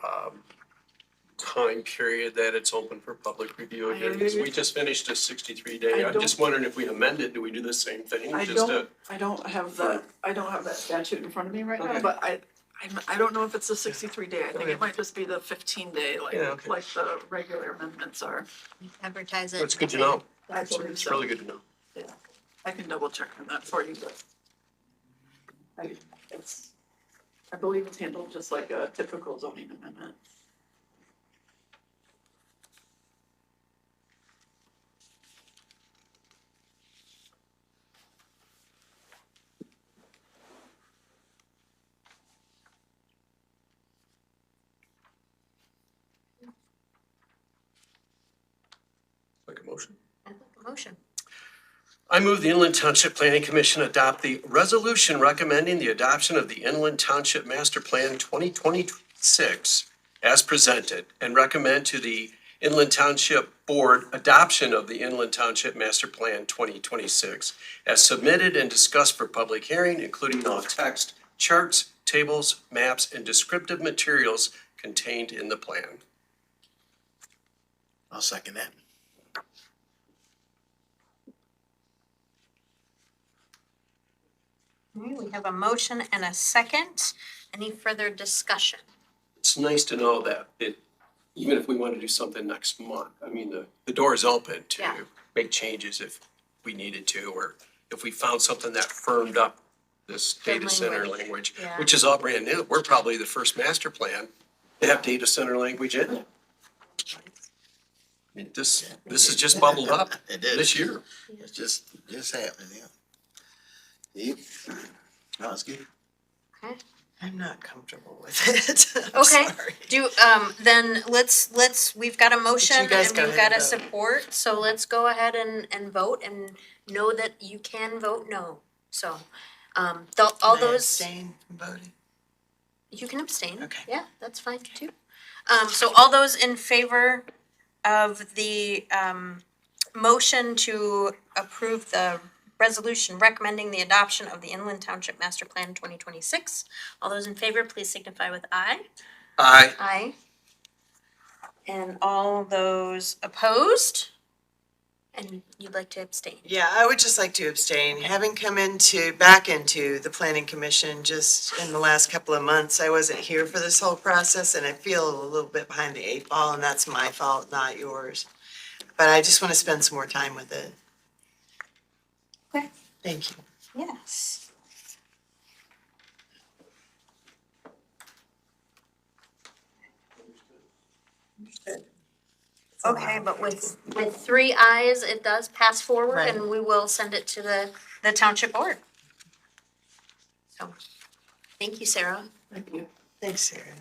time period that it's open for public review again? Because we just finished a 63-day. I I'm just wondering if we amend it, do we do the same thing? I Just to- don't have that statute in front of me right now, Okay. but I don't know if it's the 63-day, I think Okay. it might just be the 15-day, Yeah, okay. like the regular amendments are. Advertise it. That's good to know. I It's believe it's so. really good to know. Yeah, I can double check on that for you, but I believe it's handled just like a typical zoning amendment. Like a motion. Motion. I move the Inland Township Planning Commission adopt the resolution recommending the adoption of the Inland Township Master Plan 2026 as presented, and recommend to the Inland Township Board adoption of the Inland Township Master Plan 2026 as submitted and discussed for public hearing, including all text, charts, tables, maps, and descriptive materials contained in the plan. I'll second that. Okay, we have a motion and a second. Any further discussion? It's nice to know that even if we want to do something next month, I mean, the door is open Yeah. to make changes if we needed to, or if we found something that firmed up this The data center language, language, yeah. which is all brand new. We're probably the first master plan to have data center language in it. I mean, this has just bubbled up It did. this year. It's just happening, yeah. Yep. No, it's good. Okay. I'm not comfortable with it. I'm Okay, sorry. then let's, we've got a motion and guys go we've ahead got a and vote. support, so let's go ahead and vote and know that you can vote no. So, all Can I those, abstain from voting? you can abstain. Okay. Yeah, that's fine too. So all those in favor of the, motion to approve the resolution recommending the adoption of the Inland Township Master Plan 2026. All those in favor, please signify with aye. Aye. Aye. And all those opposed? And you'd like to abstain? Yeah, I would just like to abstain. Having come back into the planning commission just in the last couple of months, I wasn't here for this whole process and I feel a little bit behind the eight ball and that's my fault, not yours. But I just want to spend some more time with it. Okay. Thank you. Yes. Okay, but with three ayes, it does pass forward Right. and we will send it to the township board. So, thank you, Sarah. Thank you. Thanks, Sarah.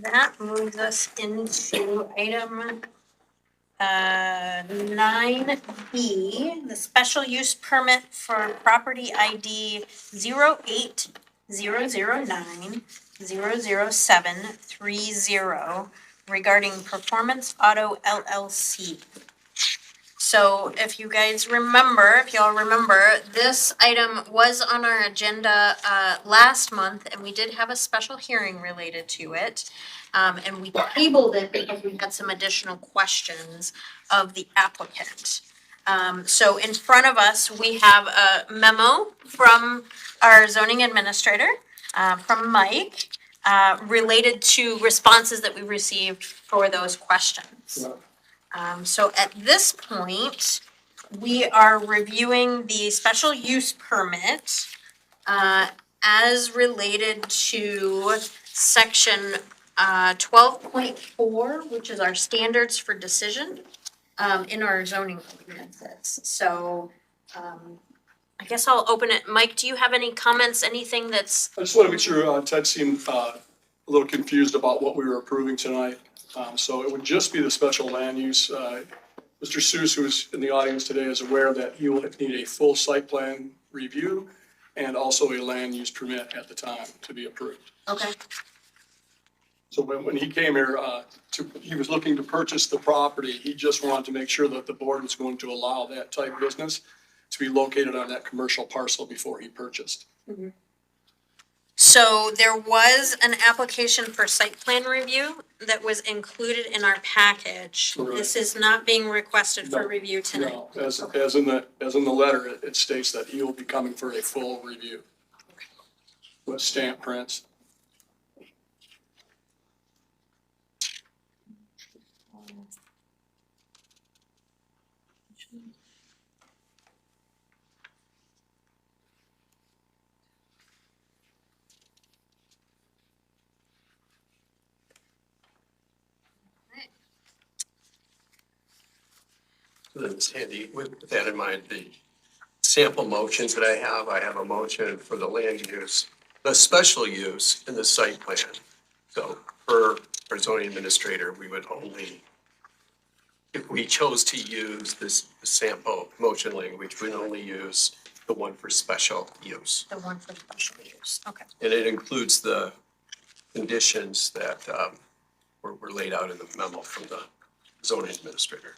That moves us into item 9B, the special use permit for property ID 08009-00730 regarding Performance Auto LLC. So if you guys remember, if y'all remember, this item was on our agenda last month, and we did have a special hearing related to it. And we tabled it because we had some additional questions of the applicant. So in front of us, we have a memo from our zoning administrator, from Mike, related to responses that we received for those questions. So at this point, we are reviewing the special use permit as related to section 12.4, which is our standards for decision in our zoning ordinances. So I guess I'll open it. Mike, do you have any comments, anything that's? I just want to make sure, Ted seemed a little confused about what we were approving tonight. So it would just be the special land use. Mr. Seuss, who's in the audience today, is aware that he will need a full site plan review and also a land use permit at the time to be approved. Okay. So when he came here, he was looking to purchase the property. He just wanted to make sure that the board was going to allow that type business to be located on that commercial parcel before he purchased. So there was an application for site plan review that was included in our package. Correct. This is not being requested for No, review tonight. No, as in the letter, it states that he will be coming for a full review with stamp prints. So then, Sandy, with that in mind, the sample motions that I have a motion for the land use, the special use and the site plan. So for our zoning administrator, we would only, if we chose to use this sample motion language, we'd only use the one for special use. The one for special use, okay. And it includes the conditions that were laid out in the memo from the zoning administrator.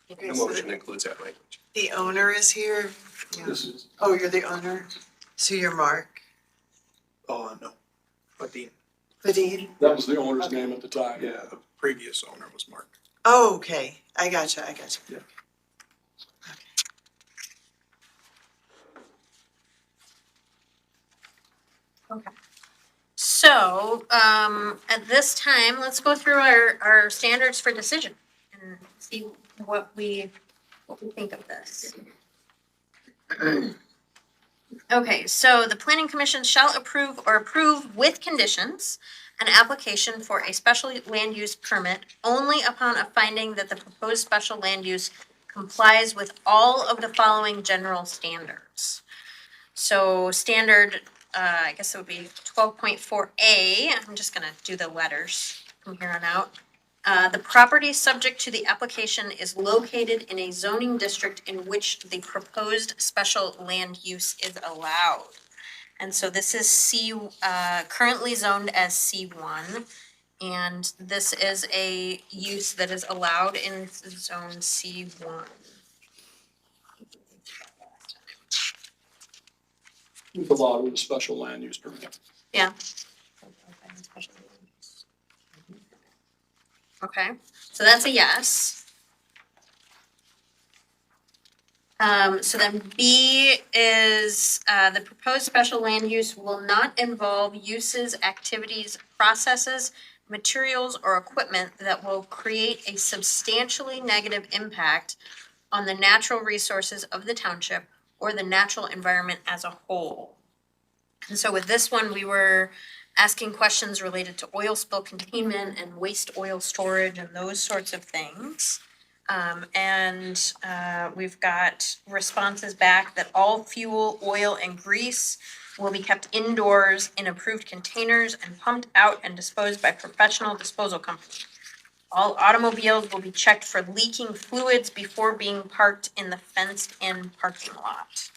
The motion includes that language. The owner is here? Yeah. This is, Oh, you're the owner? So you're Mark? Oh, no, but the, Vadine? that was the owner's name at the time. yeah, the previous owner was Mark. Oh, okay. I gotcha. Yeah. Okay. So, at this time, let's go through our standards for decision and see what we think of this. Okay, so the planning commission shall approve or approve with conditions an application for a special land use permit only upon a finding that the proposed special land use complies with all of the following general standards. So standard, I guess it would be 12.4A, I'm just gonna do the letters from here on out. The property subject to the application is located in a zoning district in which the proposed special land use is allowed. And so this is currently zoned as C1. And this is a use that is allowed in zone C1. With allowed with a special land use permit. Yeah. Okay, so that's a yes. So then B is, the proposed special land use will not involve uses, activities, processes, materials, or equipment that will create a substantially negative impact on the natural resources of the township or the natural environment as a whole. And so with this one, we were asking questions related to oil spill containment and waste oil storage and those sorts of things. We've got responses back that all fuel, oil, and grease will be kept indoors in approved containers and pumped out and disposed by professional disposal companies. All automobiles will be checked for leaking fluids before being parked in the fenced-in parking lot.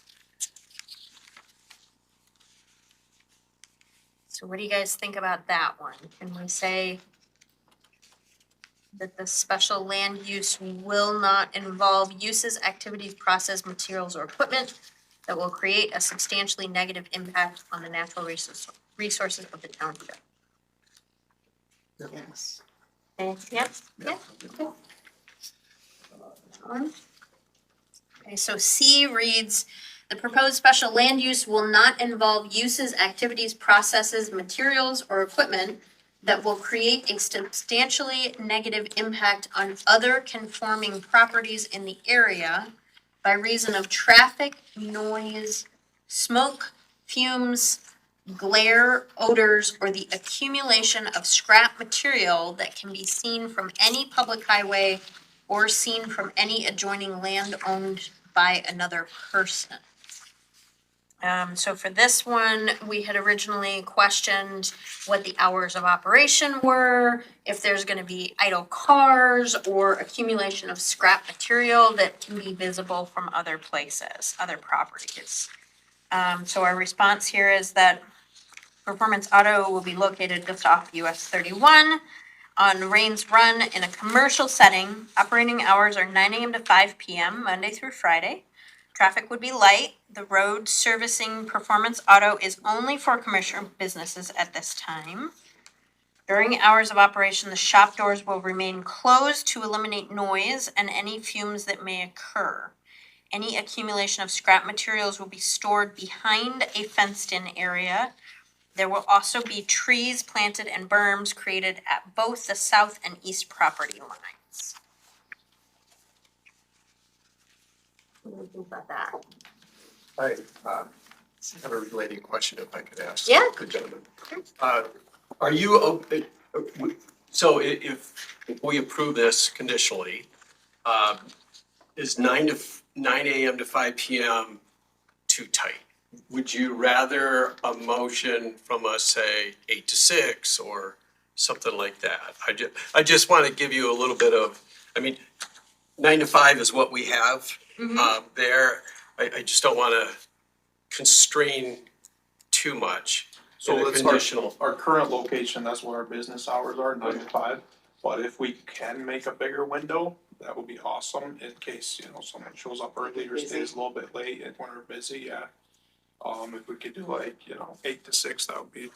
So what do you guys think about that one? Can we say that the special land use will not involve uses, activities, process, materials, or equipment that will create a substantially negative impact on the natural resources of the township. Yes. Anything else? Yeah. Okay. Okay, so C reads, the proposed special land use will not involve uses, activities, processes, materials, or equipment that will create a substantially negative impact on other conforming properties in the area by reason of traffic, noise, smoke, fumes, glare, odors, or the accumulation of scrap material that can be seen from any public highway or seen from any adjoining land owned by another person. So for this one, we had originally questioned what the hours of operation were, if there's gonna be idle cars or accumulation of scrap material that can be visible from other places, other properties. So our response here is that Performance Auto will be located just off US 31 on Rains Run in a commercial setting. Operating hours are 9 a.m. to 5 p.m., Monday through Friday. Traffic would be light. The road servicing Performance Auto is only for commercial businesses at this time. During hours of operation, the shop doors will remain closed to eliminate noise and any fumes that may occur. Any accumulation of scrap materials will be stored behind a fenced-in area. There will also be trees planted and berms created at both the south and east property lines. What do you think about that? I have a related question if I could ask. Yeah. The gentleman. Are you, so if we approve this conditionally, is 9 a.m. to 5 p.m. too tight? Would you rather a motion from us say 8 to 6 or something like that? I just want to give you a little bit of, I mean, 9 to 5 is what we have there. I just don't want to constrain too much. So in a that's conditional. our current location, that's what our business hours are, 9 to 5. But if we can make a bigger window, that would be awesome in case, someone shows up early or stays a little bit late and when we're busy, yeah. If we could do like, 8 to 6, that would be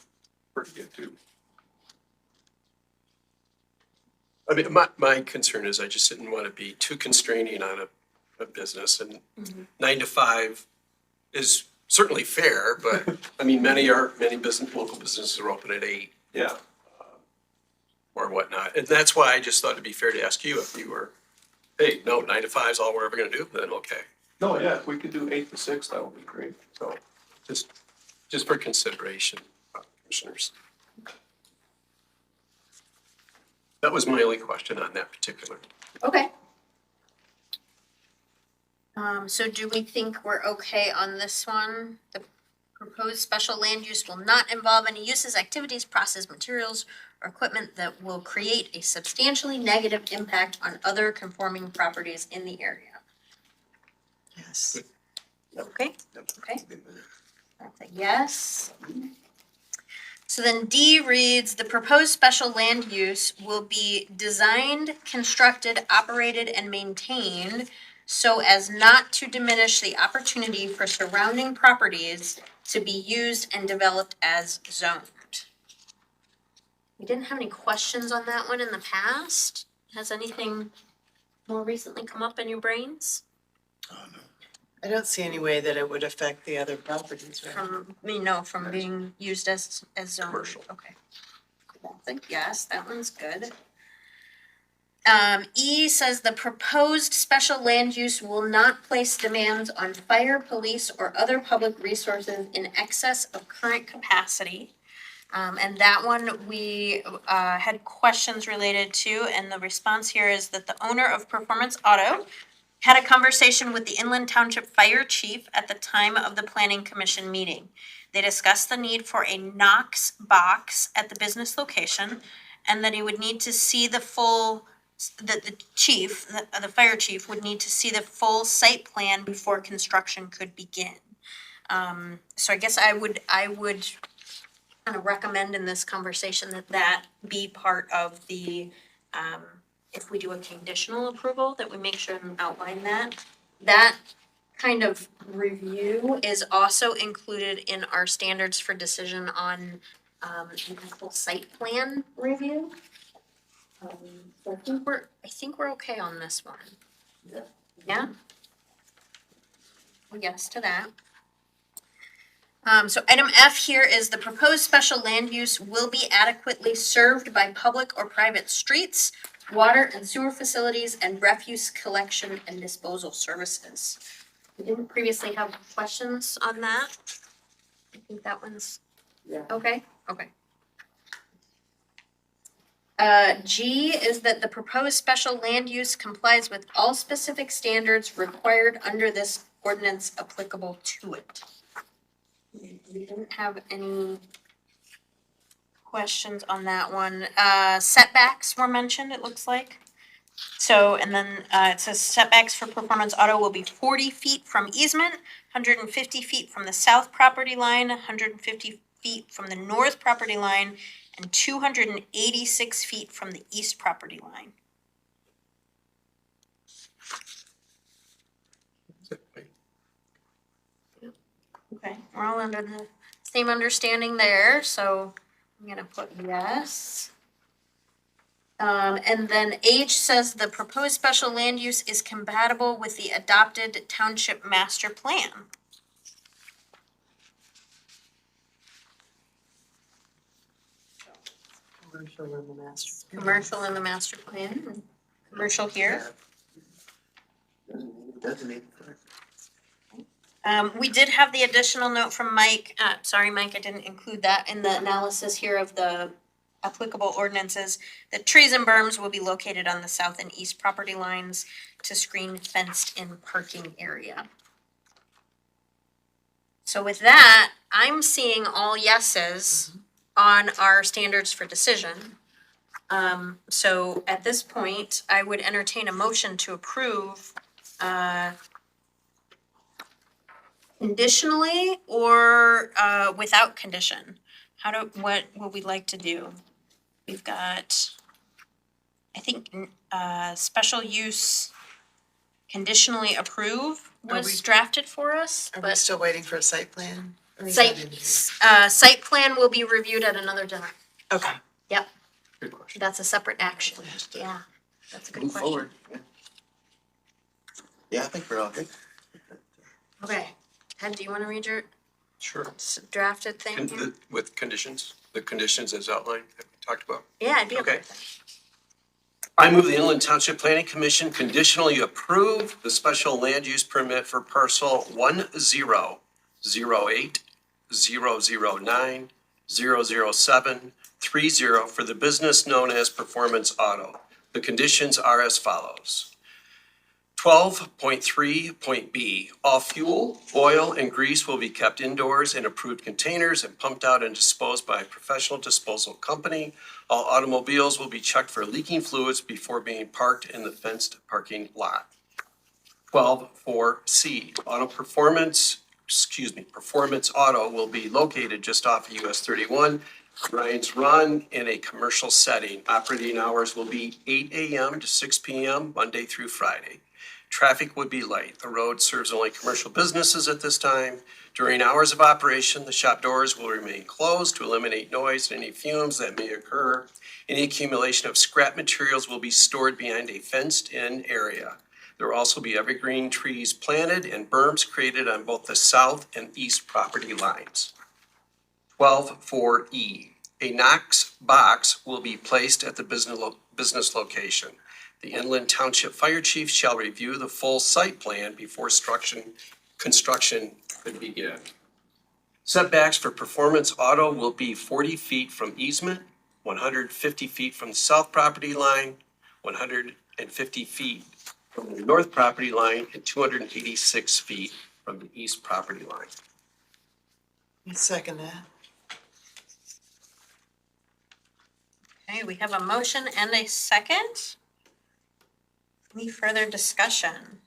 pretty good too. I mean, my concern is I just didn't want to be too constraining on a business, and 9 to 5 is certainly fair, but I mean, many local businesses are open at 8 Yeah. or whatnot. And that's why I just thought it'd be fair to ask you if you were, hey, no, 9 to 5 is all we're ever gonna do, then okay. No, yeah, if we could do 8 to 6, that would be great. So just for consideration, commissioners. That was my only question on that particular. Okay. So do we think we're okay on this one? The proposed special land use will not involve any uses, activities, process, materials, or equipment that will create a substantially negative impact on other conforming properties in the area. Yes. Okay, okay. That's a yes. So then D reads, the proposed special land use will be designed, constructed, operated, and maintained so as not to diminish the opportunity for surrounding properties to be used and developed as zoned. We didn't have any questions on that one in the past. Has anything more recently come up in your brains? Oh, no. I don't see any way that it would affect the other properties, right? From being used as zoned. Commercial. Okay. That's a yes, that one's good. E says the proposed special land use will not place demands on fire, police, or other public resources in excess of current capacity. And that one we had questions related to, and the response here is that the owner of Performance Auto had a conversation with the Inland Township Fire Chief at the time of the Planning Commission meeting. They discussed the need for a Knox box at the business location, and that he would need to see the full, the fire chief would need to see the full site plan before construction could begin. So I guess I would kind of recommend in this conversation that be part of the if we do a conditional approval, that we make sure and outline that. That kind of review is also included in our standards for decision on, full site plan review. So I think we're okay on this one. Yeah? Yes to that. So item F here is the proposed special land use will be adequately served by public or private streets, water and sewer facilities, and refuse collection and disposal services. We didn't previously have questions on that. I think that one's okay. G is that the proposed special land use complies with all specific standards required under this ordinance applicable to it. We didn't have any questions on that one. Setbacks were mentioned, it looks like. So, and then, it says setbacks for performance auto will be 40 feet from easement, 150 feet from the south property line, 150 feet from the north property line, and 286 feet from the east property line. Okay, we're all under the same understanding there, so I'm gonna put yes. And then H says the proposed special land use is compatible with the adopted township master plan. Commercial in the master. Commercial in the master plan, commercial here. Doesn't even. We did have the additional note from Mike, sorry, Mike, I didn't include that in the analysis here of the applicable ordinances. That trees and berms will be located on the south and east property lines to screen fenced-in parking area. So with that, I'm seeing all yeses on our standards for decision. So at this point, I would entertain a motion to approve, conditionally or without condition? What would we like to do? We've got, I think, special use conditionally approve was drafted for us, Are we but still waiting for a site plan? Or is that in here? site plan will be reviewed at another time. Okay. Good question. That's a separate action. Yeah, that's a good Move question. forward. Yeah, I think we're all good. Okay, Ted, do you wanna read your Sure. drafted thing And here? with conditions, the conditions as outlined, that we talked about. Yeah, I'd be okay Okay. with that. I move the Inland Township Planning Commission conditionally approve the special land use permit for parcel 100800900730 for the business known as Performance Auto. The conditions are as follows. 12.3.b, all fuel, oil, and grease will be kept indoors in approved containers and pumped out and disposed by a professional disposal company. All automobiles will be checked for leaking fluids before being parked in the fenced parking lot. 12.4c, Performance Auto will be located just off of US 31, Ryan's Run, in a commercial setting. Operating hours will be 8 a.m. to 6 p.m., Monday through Friday. Traffic would be light. The road serves only commercial businesses at this time. During hours of operation, the shop doors will remain closed to eliminate noise and any fumes that may occur. Any accumulation of scrap materials will be stored behind a fenced-in area. There will also be evergreen trees planted and berms created on both the south and east property lines. 12.4e, a Knox box will be placed at the business location. The Inland Township Fire Chief shall review the full site plan before construction could begin. Setbacks for Performance Auto will be 40 feet from easement, 150 feet from the south property line, 150 feet from the north property line, and 286 feet from the east property line. Second that. Okay, we have a motion and a second. Any further discussion?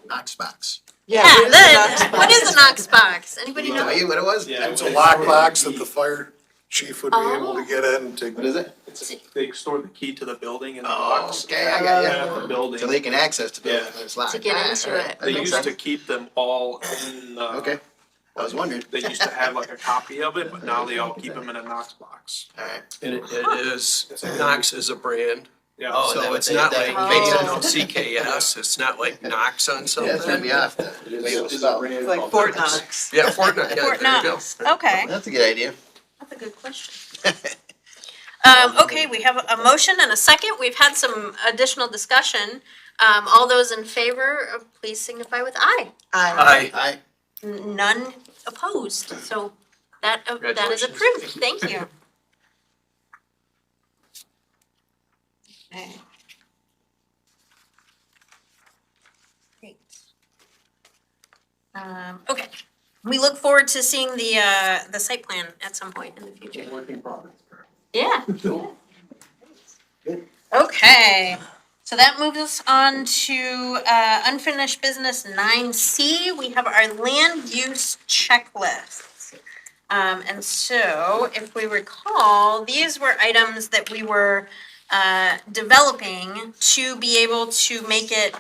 Knox box. Yeah, what is the Knox What box? is a Knox box? Anybody Can you know? tell you what it was? It's a lockbox that the fire chief would be able to get in to What is it? They store the key to the building in the Oh, box. okay, I got At ya. the building. So they can access the building Yeah. when it's locked. To get into Alright, it. that They makes used to sense. keep them all in, Okay, I was wondering. they used to have like a copy of it, but now they all keep them in a Knox box. Alright. And it is, Knox is a brand, Yeah. Oh, is that so what it's they- not that like makes KNOCKS, it's not like Knox on Yeah, it's gonna be something. off the It way it was is a spelled. brand It's like called Fort Knox. Knox. Yeah, Fort Knox, yeah, Fort there you go. Knox, okay, That's a good idea. that's a good question. Okay, we have a motion and a second. We've had some additional discussion. All those in favor, please signify with aye. I, Aye. None opposed, so that is Congratulations. approved. Thank you. Okay. Great. Okay, we look forward to seeing the site plan at some point in the future. Work in progress. Yeah. Okay, so that moves us on to unfinished business 9C. We have our land use checklist. And so if we recall, these were items that we were developing to be able to make it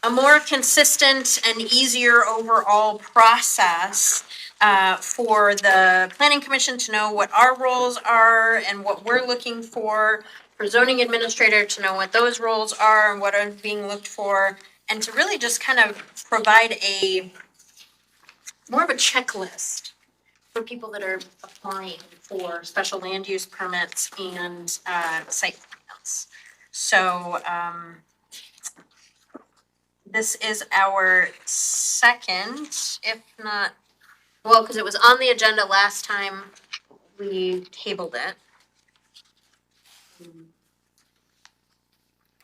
a more consistent and easier overall process for the planning commission to know what our roles are and what we're looking for zoning administrator to know what those roles are and what are being looked for, and to really just kind of provide a more of a checklist for people that are applying for special land use permits and site plans. So this is our second, if not, well, because it was on the agenda last time we tabled it.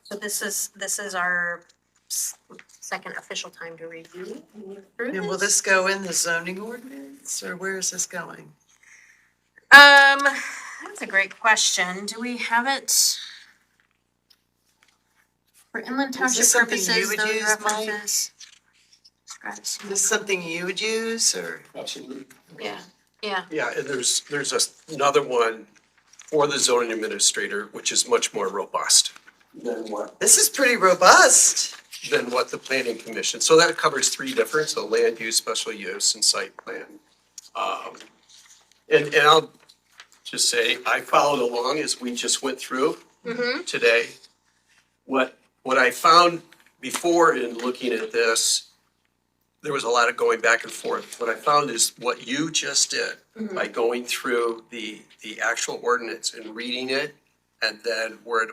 So this is our second official time to review. and will this go in the zoning ordinance, or where is this going? That's a great question. Do we have it? For Inland Township this something you purposes, would those use, Mike? references. Is this something you would use, or? Absolutely. Yeah, yeah, Yeah, and there's another one for the zoning administrator, which is much more robust than what This is pretty robust. the planning commission, so that covers three different, so land use, special use, and site plan. And I'll just say, I followed along as we just went through today. What I found before in looking at this, there was a lot of going back and forth. What I found is what you just did by going through the actual ordinance and reading it, and then where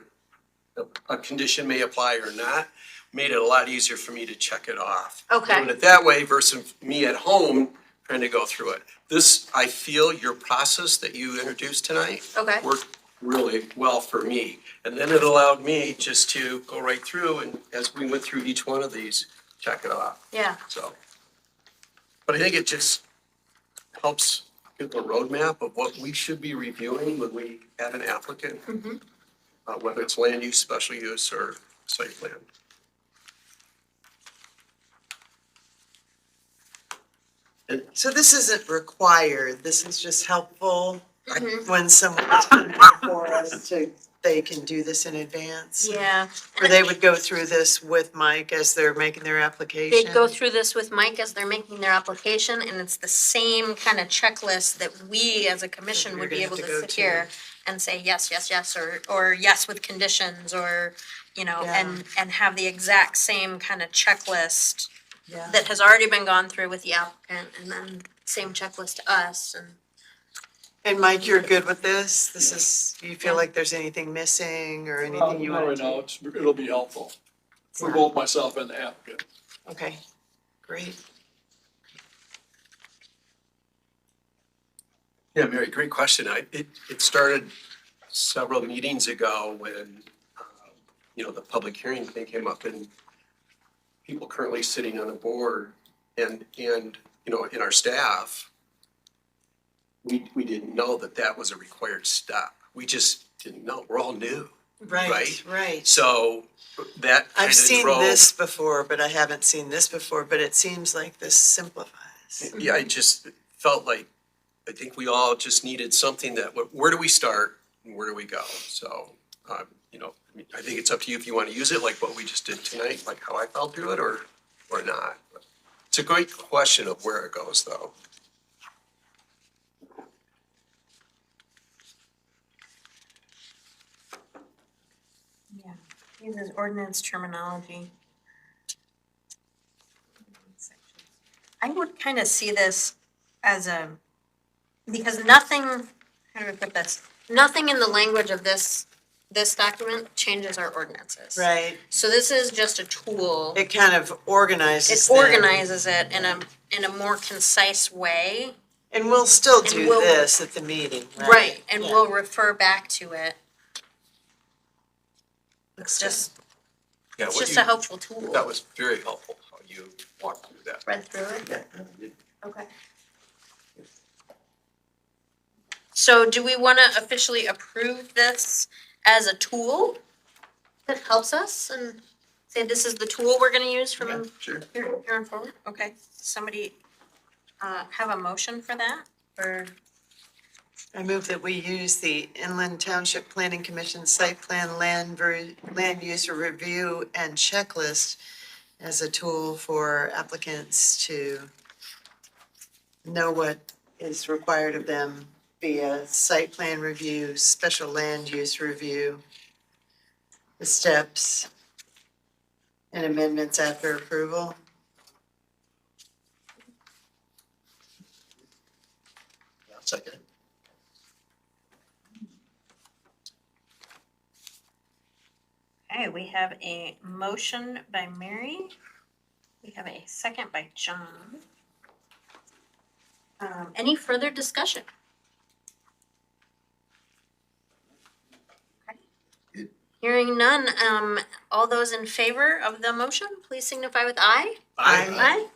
a condition may apply or not, made it a lot easier for me to check it off. Okay. Doing it that way versus me at home trying to go through it. This, I feel your process that you introduced tonight okay, worked really well for me. And then it allowed me just to go right through and as we went through each one of these, check it off, yeah, so. But I think it just helps give a roadmap of what we should be reviewing when we have an applicant. Whether it's land use, special use, or site plan. So this isn't required, this is just helpful Mhm. when someone's coming for us to, they can do this in advance? yeah. Or they would go through this with Mike as they're making their application? They'd go through this with Mike as they're making their application, and it's the same kind of checklist that we as a commission You're would be gonna able have to to go sit to. here and say yes, yes, yes, or yes with conditions, or, you know, and have the exact same kind of checklist Yeah. that has already been gone through with the applicant, and then same checklist to us, and And Mike, you're good with this? This is, do you feel like there's anything missing or anything you Not want right to? now, it'll be helpful for Yeah. both myself and the applicant. Okay, great. Yeah, Mary, great question. It started several meetings ago when, the public hearing thing came up and people currently sitting on the board and, in our staff, we didn't know that was a required step. We just didn't know. We're all new. Right, right. So that kind I've of seen drove. this before, but I haven't seen this before, but it seems like this simplifies. Yeah, I just felt like, I think we all just needed something that, where do we start? where do we go? So, I think it's up to you if you want to use it like what we just did tonight, like how I felt through it or not. It's a great question of where it goes though. Yeah, uses ordinance terminology. I would kind of see this as because nothing, how do I put this? Nothing in the language of this document changes our ordinances. Right, So this is just a tool. it kind of organizes It them. organizes it in a more concise way. And we'll still And do we'll- this at the meeting, right? Right, and Yeah. we'll refer back to it. It's just, Yeah, it's what just you- a helpful tool. That was very helpful, how you walked through that. Read through it? Okay. So do we want to officially approve this as a tool that helps us and say this is the tool we're going to use from Sure. here on forward? Okay, somebody have a motion for that or? I move that we use the Inland Township Planning Commission Site Plan Land Use Review and Checklist as a tool for applicants to know what is required of them via site plan review, special land use review, the steps, and amendments after approval. I'll second it. Okay, we have a motion by Mary. We have a second by John. Any further discussion? Okay. Hearing none, all those in favor of the motion, please signify with aye. Aye.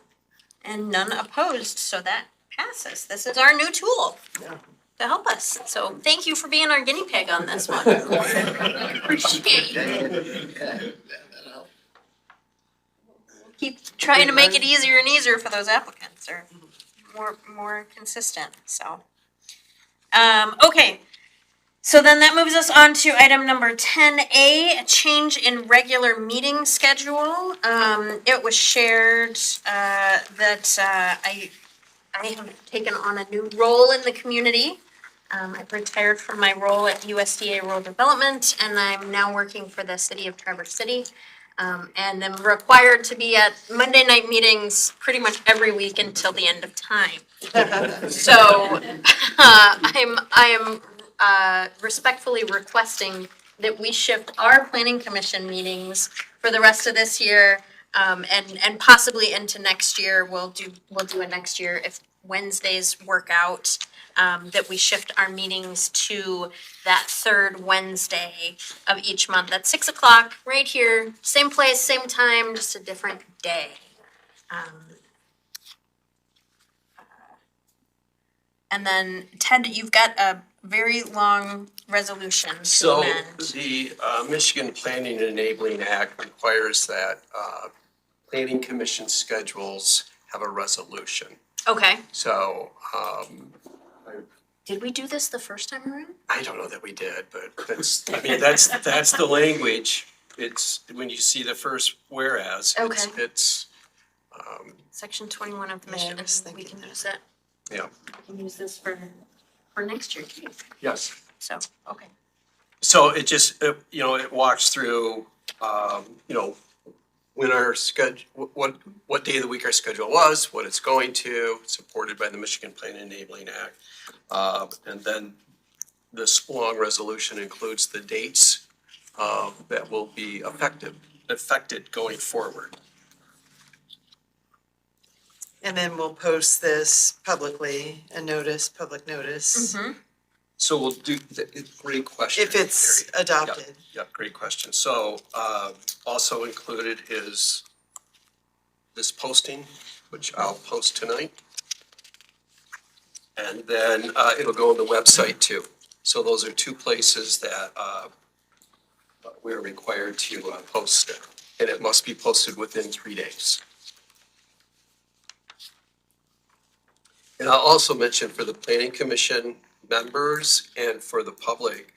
And none opposed, so that passes. This is our new tool Yeah. to help us. So thank you for being our guinea pig on this one. Appreciate it. Keep trying to make it easier and easier for those applicants, or more consistent, so. Okay, so then that moves us on to item number 10A, a change in regular meeting schedule. It was shared that I have taken on a new role in the community. I've retired from my role at USDA Rural Development, and I'm now working for the city of Traverse City. And I'm required to be at Monday night meetings pretty much every week until the end of time. So I am respectfully requesting that we shift our planning commission meetings for the rest of this year, and possibly into next year. We'll do it next year if Wednesdays work out. That we shift our meetings to that third Wednesday of each month at 6 o'clock, right here, same place, same time, just a different day. And then Ted, you've got a very long resolution to So amend. the Michigan Planning and Enabling Act requires that planning commission schedules have a resolution. Okay, So did we do this the first time around? I don't know that we did, but that's the language. It's when you see the first whereas, Okay. it's Section 21 of the Yeah, I Michigan, was we thinking can that. use that. Yeah. We can use this for next year too, Yes. so, okay. So it just, it walks through, when our schedule, what day of the week our schedule was, what it's going to, supported by the Michigan Planning and Enabling Act. And then this long resolution includes the dates that will be affected going forward. And then we'll post this publicly, public notice, Mm-hmm. So we'll do, great question. if it's Carrie. adopted. Yep, great question. So, also included is this posting, which I'll post tonight. And then, it'll go on the website too. So those are two places that, we're required to, post it. And it must be posted within 3 days. And I'll also mention for the planning commission members and for the public,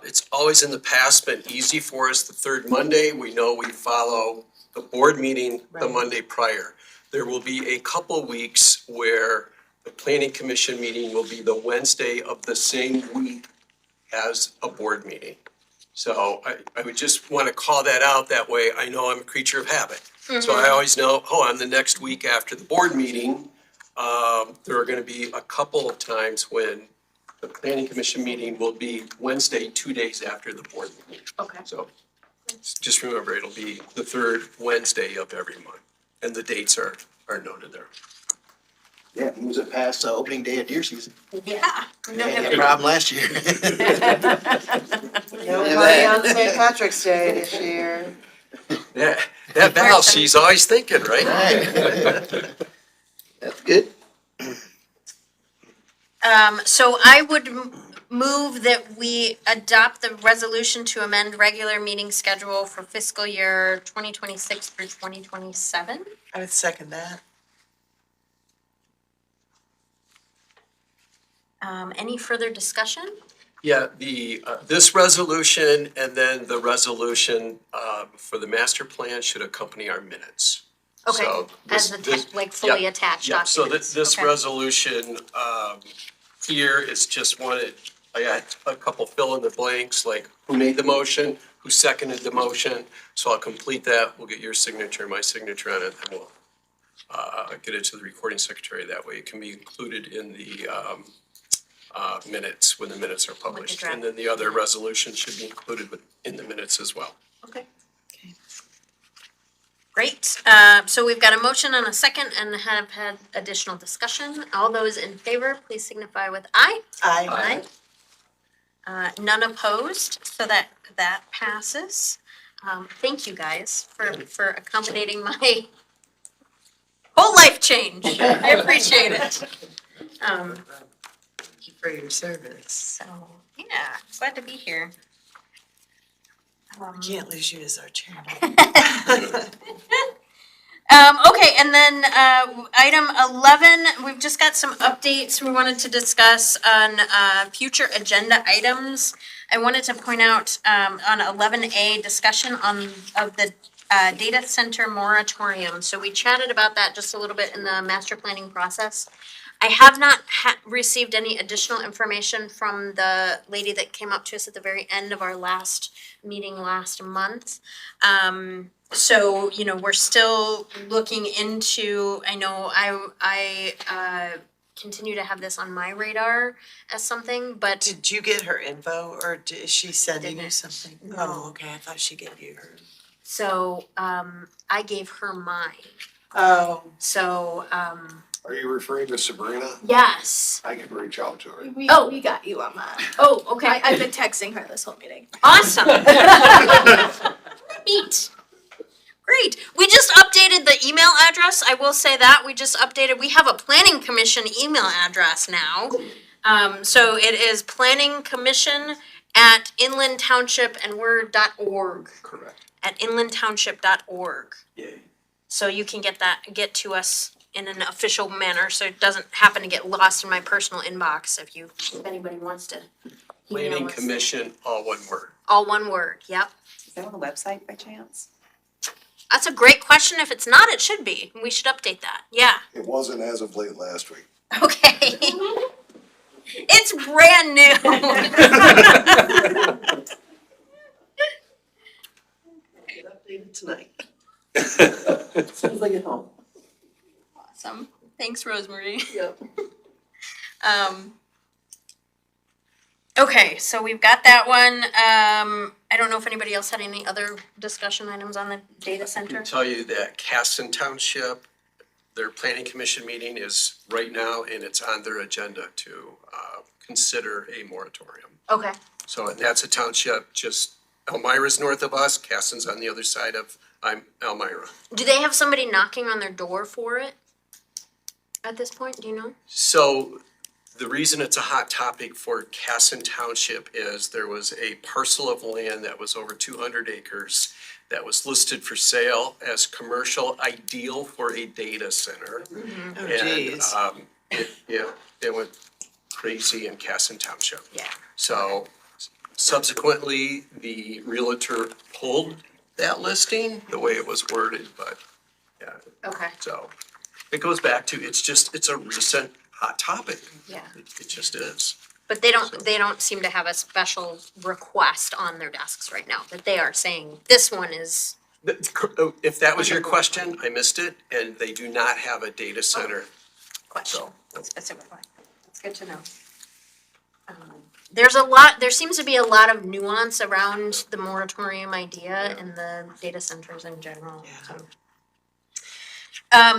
It's always in the past been easy for us, the third Monday. We know we follow the board meeting the Right. Monday prior. There will be a couple weeks where the planning commission meeting will be the Wednesday of the same week as a board meeting. So I would just want to call that out. That way I know I'm a creature of habit. So I always know, on the next week after the board meeting, there are going to be a couple of times when the planning commission meeting will be Wednesday, 2 days after the board meeting. Okay. So just remember, it'll be the third Wednesday of every month, and the dates are noted there. Yeah, moves it past the opening day of deer season. Yeah. We had a problem last year. No party on St. Patrick's Day this year. Yeah, that Val, she's always thinking, right? Right. That's good. So I would move that we adopt the resolution to amend regular meeting schedule for fiscal year 2026 through 2027. I would second that. Any further discussion? Yeah, this resolution and then the resolution for the master plan should accompany our minutes. Okay, So as this- the like fully attached Yeah, so documents. this Okay. resolution here is just wanted, I got a couple fill in the blanks, like who made the motion, who seconded the motion. So I'll complete that, we'll get your signature, my signature on it, and we'll get it to the recording secretary. That way it can be included in the minutes when the minutes are published. draft. And then the other resolution should be included in the minutes as well. Okay. Great. So we've got a motion and a second and have had additional discussion. All those in favor, please signify with aye. Aye. None opposed, so that passes. Thank you guys for accommodating my whole life change. I appreciate it. Thank you for your service. So, yeah, glad to be here. We can't lose you as our chairman. Okay, and then, item 11, we've just got some updates we wanted to discuss on, future agenda items. I wanted to point out, on 11A, discussion of the, data center moratorium. So we chatted about that just a little bit in the master planning process. I have not received any additional information from the lady that came up to us at the very end of our last meeting last month. So, you know, we're still looking into, I know I continue to have this on my radar as something, but Did you get her info or is she sending you Didn't. something? No. Oh, okay, I thought she gave you her. so, I gave her mine. Oh, So, Are you referring to Sabrina? yes. I can reach out to her. We got you on that. Oh, okay. I've been texting her this whole meeting. Awesome. Neat. Great. We just updated the email address. I will say that we just updated. We have a planning commission email address now. So it is planningcommission@Inland Township and we're.org. Correct. At inlandtownship.org. Yay. So you can get to us in an official manner, so it doesn't happen to get lost in my personal inbox if anybody wants to. email Planning us. commission, all one word. All one word, yep. Is that on the website by chance? That's a great question. If it's not, it should be. We should update that. Yeah. It wasn't as of late last week. Okay. It's brand new. Updated tonight. Sounds like at home. Awesome. Thanks, Rosemary. Yep. Okay, so we've got that one. I don't know if anybody else had any other discussion items on the data I center. can tell you that Casson Township, their planning commission meeting is right now, and it's on their agenda to consider a moratorium. Okay. So that's a township, just Elmira's north of us, Casson's on the other side of Elmira. Do they have somebody knocking on their door for it at this point? Do you know? So the reason it's a hot topic for Casson Township is there was a parcel of land that was over 200 acres that was listed for sale as commercial, ideal for a data center. oh And, geez. it went crazy in Casson Township. Yeah. So Subsequently, the realtor pulled that listing, the way it was worded, but, yeah, Okay, so. It goes back to, it's a recent hot topic. yeah. It just is. But they don't seem to have a special request on their desks right now, that they are saying, this one is, If that was your question, I missed it, and they do not have a data center, question, so. specifically. It's good to know. There seems to be a lot of nuance around the moratorium idea and the data centers in general, so.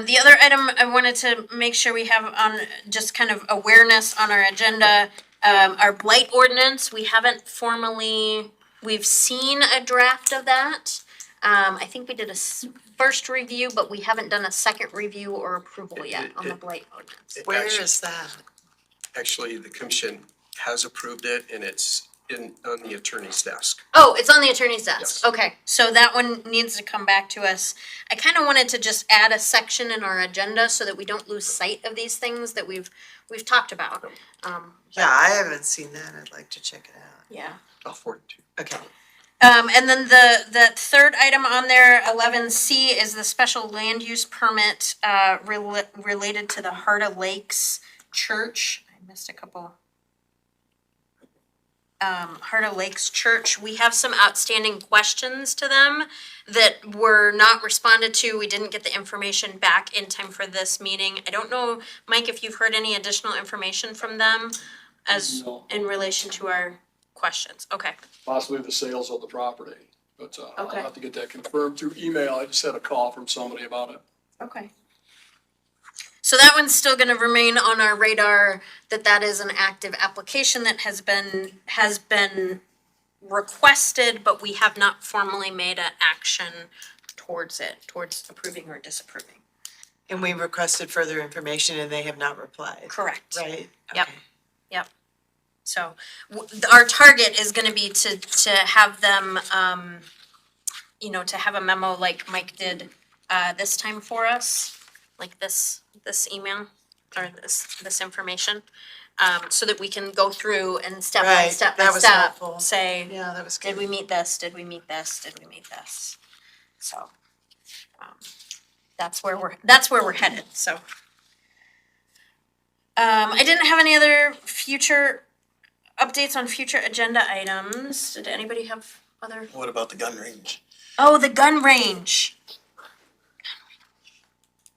The other item I wanted to make sure we have on, just kind of awareness on our agenda, our blight ordinance, we haven't formally, we've seen a draft of that. I think we did a first review, but we haven't done a second review or approval yet on the blight ordinance. Where Actually- is that? Actually, the commission has approved it, and it's on the attorney's desk. Oh, it's on the attorney's desk. Yes. Okay, so that one needs to come back to us. I kind of wanted to just add a section in our agenda so that we don't lose sight of these things that we've talked about. Yeah, I haven't seen that. I'd like to check it out. Yeah. I'll forward it to you. Okay. And then the third item on there, 11C, is the special land use permit related to the Heart of Lakes Church. I missed a couple. Heart of Lakes Church, we have some outstanding questions to them that were not responded to. We didn't get the information back in time for this meeting. I don't know, Mike, if you've heard any additional information from them as No. in relation to our questions. Okay. Possibly the sales of the property, but I'll Okay. have to get that confirmed through email. I just had a call from somebody about it. Okay. So that one's still gonna remain on our radar, that is an active application that has been requested, but we have not formally made an action towards approving or disapproving. And we requested further information and they have not replied, Correct. right? Yep. Okay. So our target is gonna be to have them, to have a memo like Mike did, this time for us, like this email, or this information, so that we can go through and step by Right, step by that was step, helpful. say, Yeah, that was did good. we meet this, did we meet this, did we meet this? So, that's where we're headed, so. I didn't have any other future updates on future agenda items. Did anybody have other? What about the gun range? Oh, the gun range.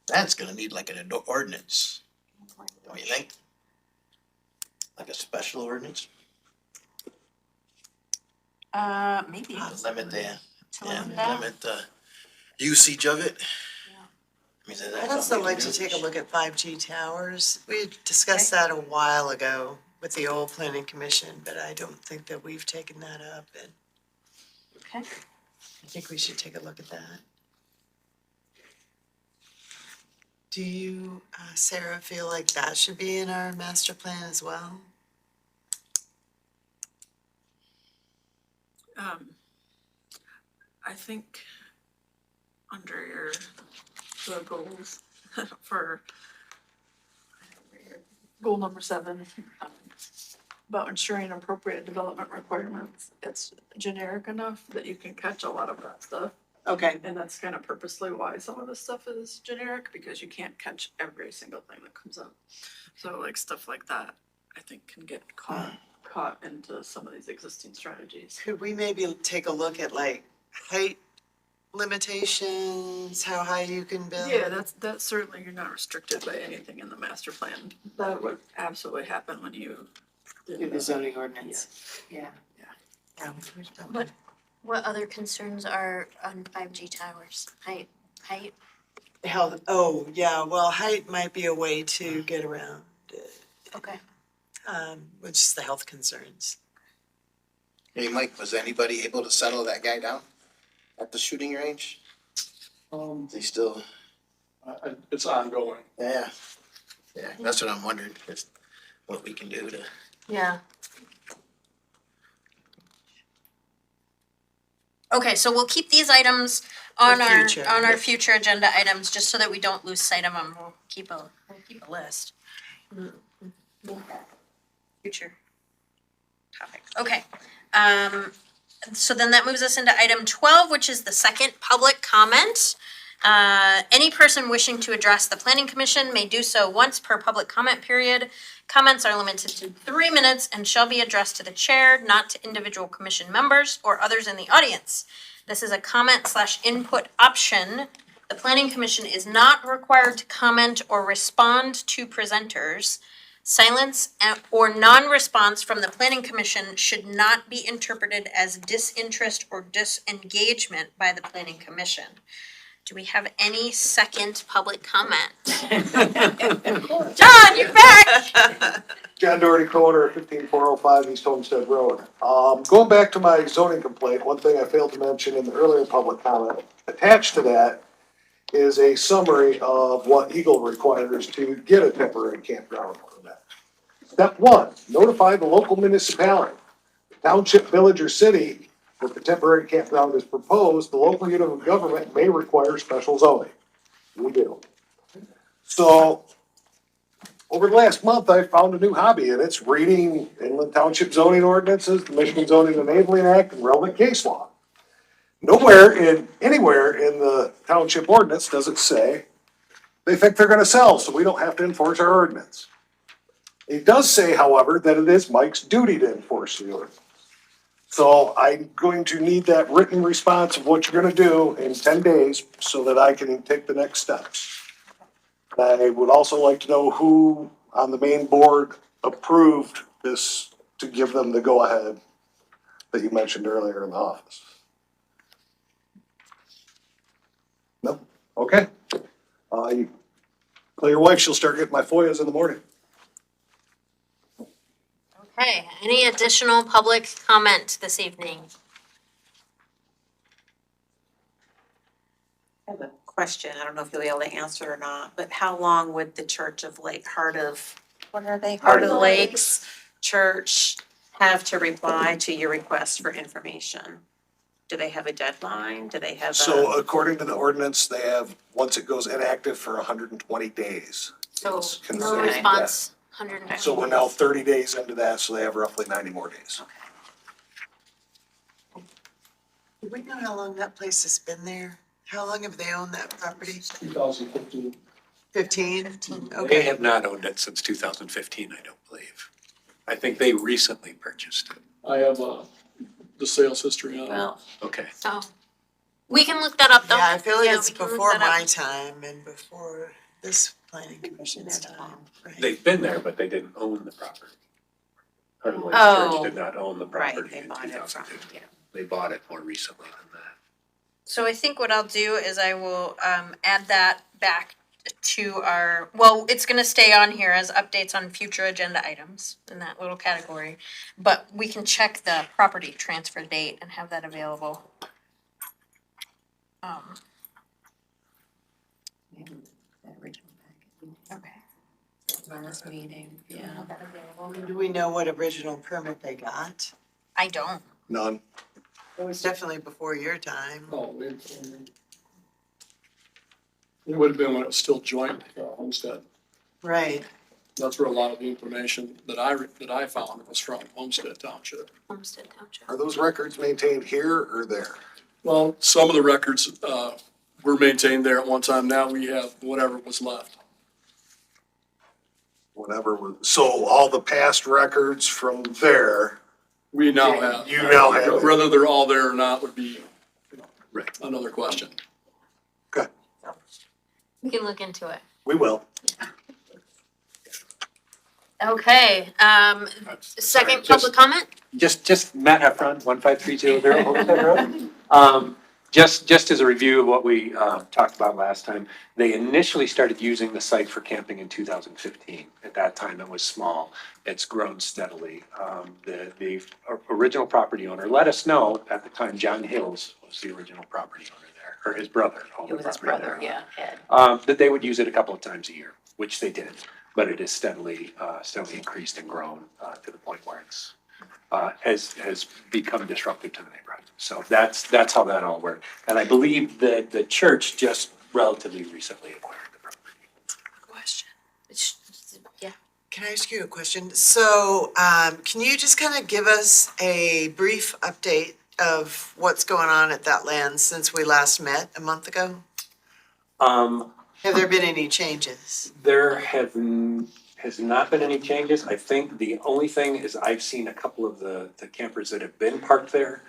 That's gonna need like an ordinance, don't you think? Like a special ordinance, Maybe. limit the, To yeah, limit that? limit the usage of it. Yeah. I mean, that's I'd something also we like can to do. take a look at 5G towers. We discussed that a while ago with the old planning commission, but I don't think that we've taken that up, and Okay. I think we should take a look at that. Do you, Sarah, feel like that should be in our master plan as well? I think under the goals for goal number 7, about ensuring appropriate development requirements, it's generic enough that you can catch a lot of that stuff. Okay. And that's kind of purposely why some of this stuff is generic, because you can't catch every single thing that comes up. So like stuff like that, I think can get caught into some of these existing strategies. Could we maybe take a look at like height limitations, how high you can build? Yeah, that's certainly, you're not restricted by anything in the master plan. That would absolutely happen when you Do the zoning ordinance. Yeah. Yeah. What What other concerns are on 5G towers? Height? Health, oh, yeah, well, height might be a way to get around it, Okay. which is the health concerns. Hey, Mike, was anybody able to settle that guy down at the shooting range? Is he still, It's ongoing. yeah, that's what I'm wondering, just what we can do to. Yeah. Okay, so we'll keep these items on For our future. future agenda items, just so that we don't lose sight of them. We'll keep a list. Future topic. Okay. So then that moves us into item 12, which is the second public comment. Any person wishing to address the planning commission may do so once per public comment period. Comments are limited to 3 minutes and shall be addressed to the chair, not to individual commission members or others in the audience. This is a comment/input option. The planning commission is not required to comment or respond to presenters. Silence or non-response from the planning commission should not be interpreted as disinterest or disengagement by the planning commission. Do we have any second public comment? John, you're back! John Doherty, co-owner of 15405 East Homestead Road. Going back to my zoning complaint, one thing I failed to mention in the earlier public comment, attached to that is a summary of what Eagle requires to get a temporary campground permit. Step 1, notify the local municipality, township, village, or city that the temporary campground is proposed. The local unit of government may require special zoning. We do. So, over the last month, I found a new hobby, and it's reading Inland Township zoning ordinances, the Michigan Zoning Enabling Act, and relevant case law. Anywhere in the township ordinance does it say they think they're gonna sell, so we don't have to enforce our ordinance. It does say, however, that it is Mike's duty to enforce the ordinance. So I'm going to need that written response of what you're gonna do in 10 days so that I can take the next steps. I would also like to know who on the main board approved this to give them the go-ahead that you mentioned earlier in the office. No? Okay. You tell your wife she'll start getting my FOIAs in the morning. Okay, any additional public comment this evening? I have a question. I don't know if you'll be able to answer or not, but how long would the Church of Heart of the Lakes Church have to reply to your request for information? Do they have a deadline? Do they have So according to the ordinance, they have, once it goes inactive for 120 days. So It's no considered response, 100. that. So we're now 30 days into that, so they have roughly 90 more days. Do we know how long that place has been there? How long have they owned that property? 2015. 15? They Okay. have not owned it since 2015, I don't believe. I think they recently purchased it. I have, the sales history on it. Well, Okay. Oh, we can look that up though. Yeah, I feel like Yeah, it's we can look before that up. my time and before this planning commission's time. Right. They've been there, but they didn't own the property. Heart of the Lakes Oh, Church did not own the right, property they in bought it from, 2015. yeah. They bought it more recently than that. So I think what I'll do is I will add that back to our, well, it's gonna stay on here as updates on future agenda items in that little category. But we can check the property transfer date and have that available. Okay. On this meeting, yeah. Have that available. Do we know what original permit they got? I don't. None. It was definitely before your time. Oh, maybe. It would have been when it was still joint homestead. Right. That's where a lot of the information that I found was from Homestead Township. Homestead Township. Are those records maintained here or there? Well, some of the records, were maintained there at one time. Now we have whatever was left. Whatever, so all the past records from there, We now have. You now have it. Whether they're all there or not would be Right. another question. We can look into it. we will. Okay, second Sorry, public comment? Just Matt Heffron, 15300 Homestead Road. Just as a review of what we talked about last time, they initially started using the site for camping in 2015. At that time, it was small. It's grown steadily. The original property owner let us know at the time, John Hills was the original property owner there, or his brother owned It the was his property brother, there. yeah, Ed. That they would use it a couple of times a year, which they did. But it has steadily increased and grown to the point where it's has become disruptive to the neighborhood. So that's how that all worked. And I believe that the church just relatively recently acquired the property. Question. Yeah. Can I ask you a question? So, can you just kind of give us a brief update of what's going on at that land since we last met a month ago? Have there been any changes? There has not been any changes. I think the only thing is I've seen a couple of the campers that have been parked there,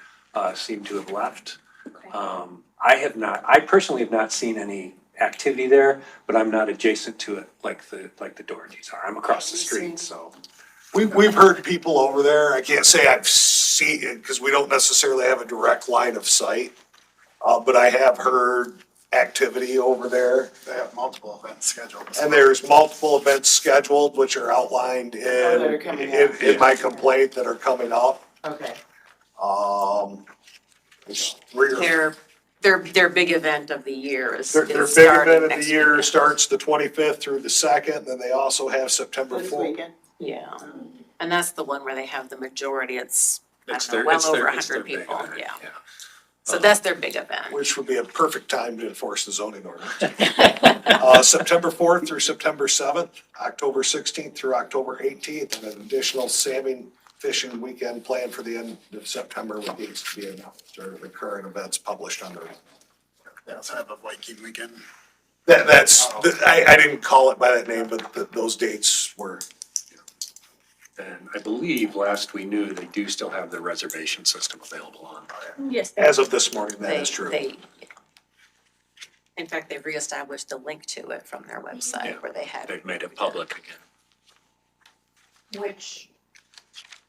seem to have left. I personally have not seen any activity there, but I'm not adjacent to it like the Dohertys are. I'm across the street, so. We've heard people over there. I can't say I've seen it because we don't necessarily have a direct line of sight. But I have heard activity over there. They have multiple events scheduled. And there's multiple events scheduled, which are outlined that are coming in my complaint that are coming up. Okay. Their big event of the year is Their big starting event of next the year weekend. starts the 25th through the 2nd, then they also have September 4th. Yeah, and that's the one where they have the majority, it's, I It's don't know, their- well it's their- over it's their 100 big people, event, yeah. So that's their big event. Which would be a perfect time to enforce the zoning ordinance. September 4th through September 7th, October 16th through October 18th, and an additional salmon fishing weekend planned for the end of September, which needs to be announced, or the current events published on the. They also have a Viking weekend. I didn't call it by that name, but those dates were. And I believe last we knew, they do still have their reservation system available on. Yes. As of this morning, that They- is true. In fact, they've reestablished a link to it from their Yeah. website where they had. They've made it public again. Which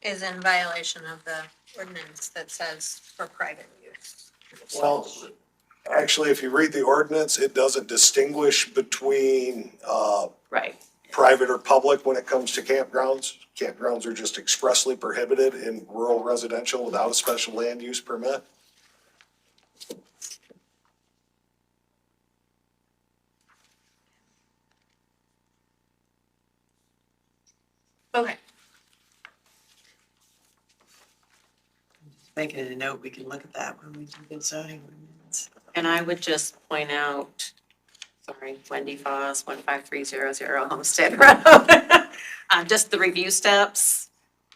is in violation of the ordinance that says for private use. Well, actually, if you read the ordinance, it doesn't distinguish between, Right. private or public when it comes to campgrounds. Campgrounds are just expressly prohibited in rural residential without a special land use permit. Okay. Making it a note, we can look at that when we do the zoning ordinance. And I would just point out, sorry, Wendy Foss, 15300 Homestead Road. Just the review steps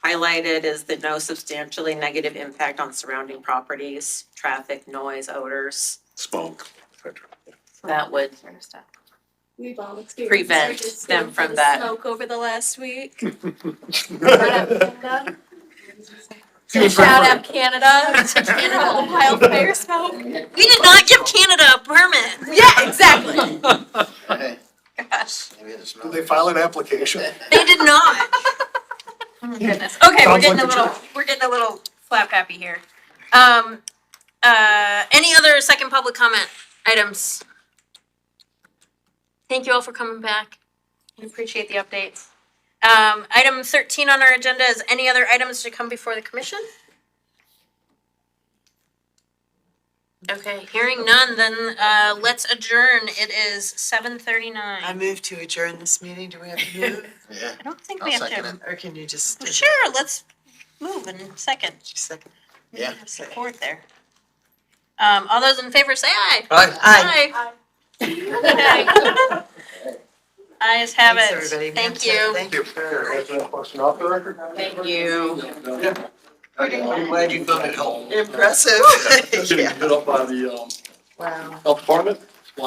highlighted is the no substantially negative impact on surrounding properties, traffic, noise, odors. Smoke, et cetera. That would We've all experienced. Prevent surges them for from the that. Smoke over the last week. Shout out Canada, Canada wildfire smoke. We did not give Canada a permit. Yeah, exactly. Hey, Gosh. maybe it's Did not. they file an application? They did not. Oh my goodness. Okay, Sounds like the we're getting a little flap happy here. Any other second public comment items? Thank you all for coming back. I appreciate the updates. Item 13 on our agenda is any other items to come before the commission? Okay, hearing none, then let's adjourn. It is 7:39. I move to adjourn this meeting. Do we have to move? Yeah, I don't think I'll we have second to. it. Or can you just? Sure, let's move in a second. Second. Yeah. Have support there. All those in favor say aye. Aye. Aye. Ayes have Thanks, it. everybody. Thank you. Thank you for. Answer that question off the record? Thank you. I'm glad you found it helpful. Impressive. Getting hit up by the, Wow. health department.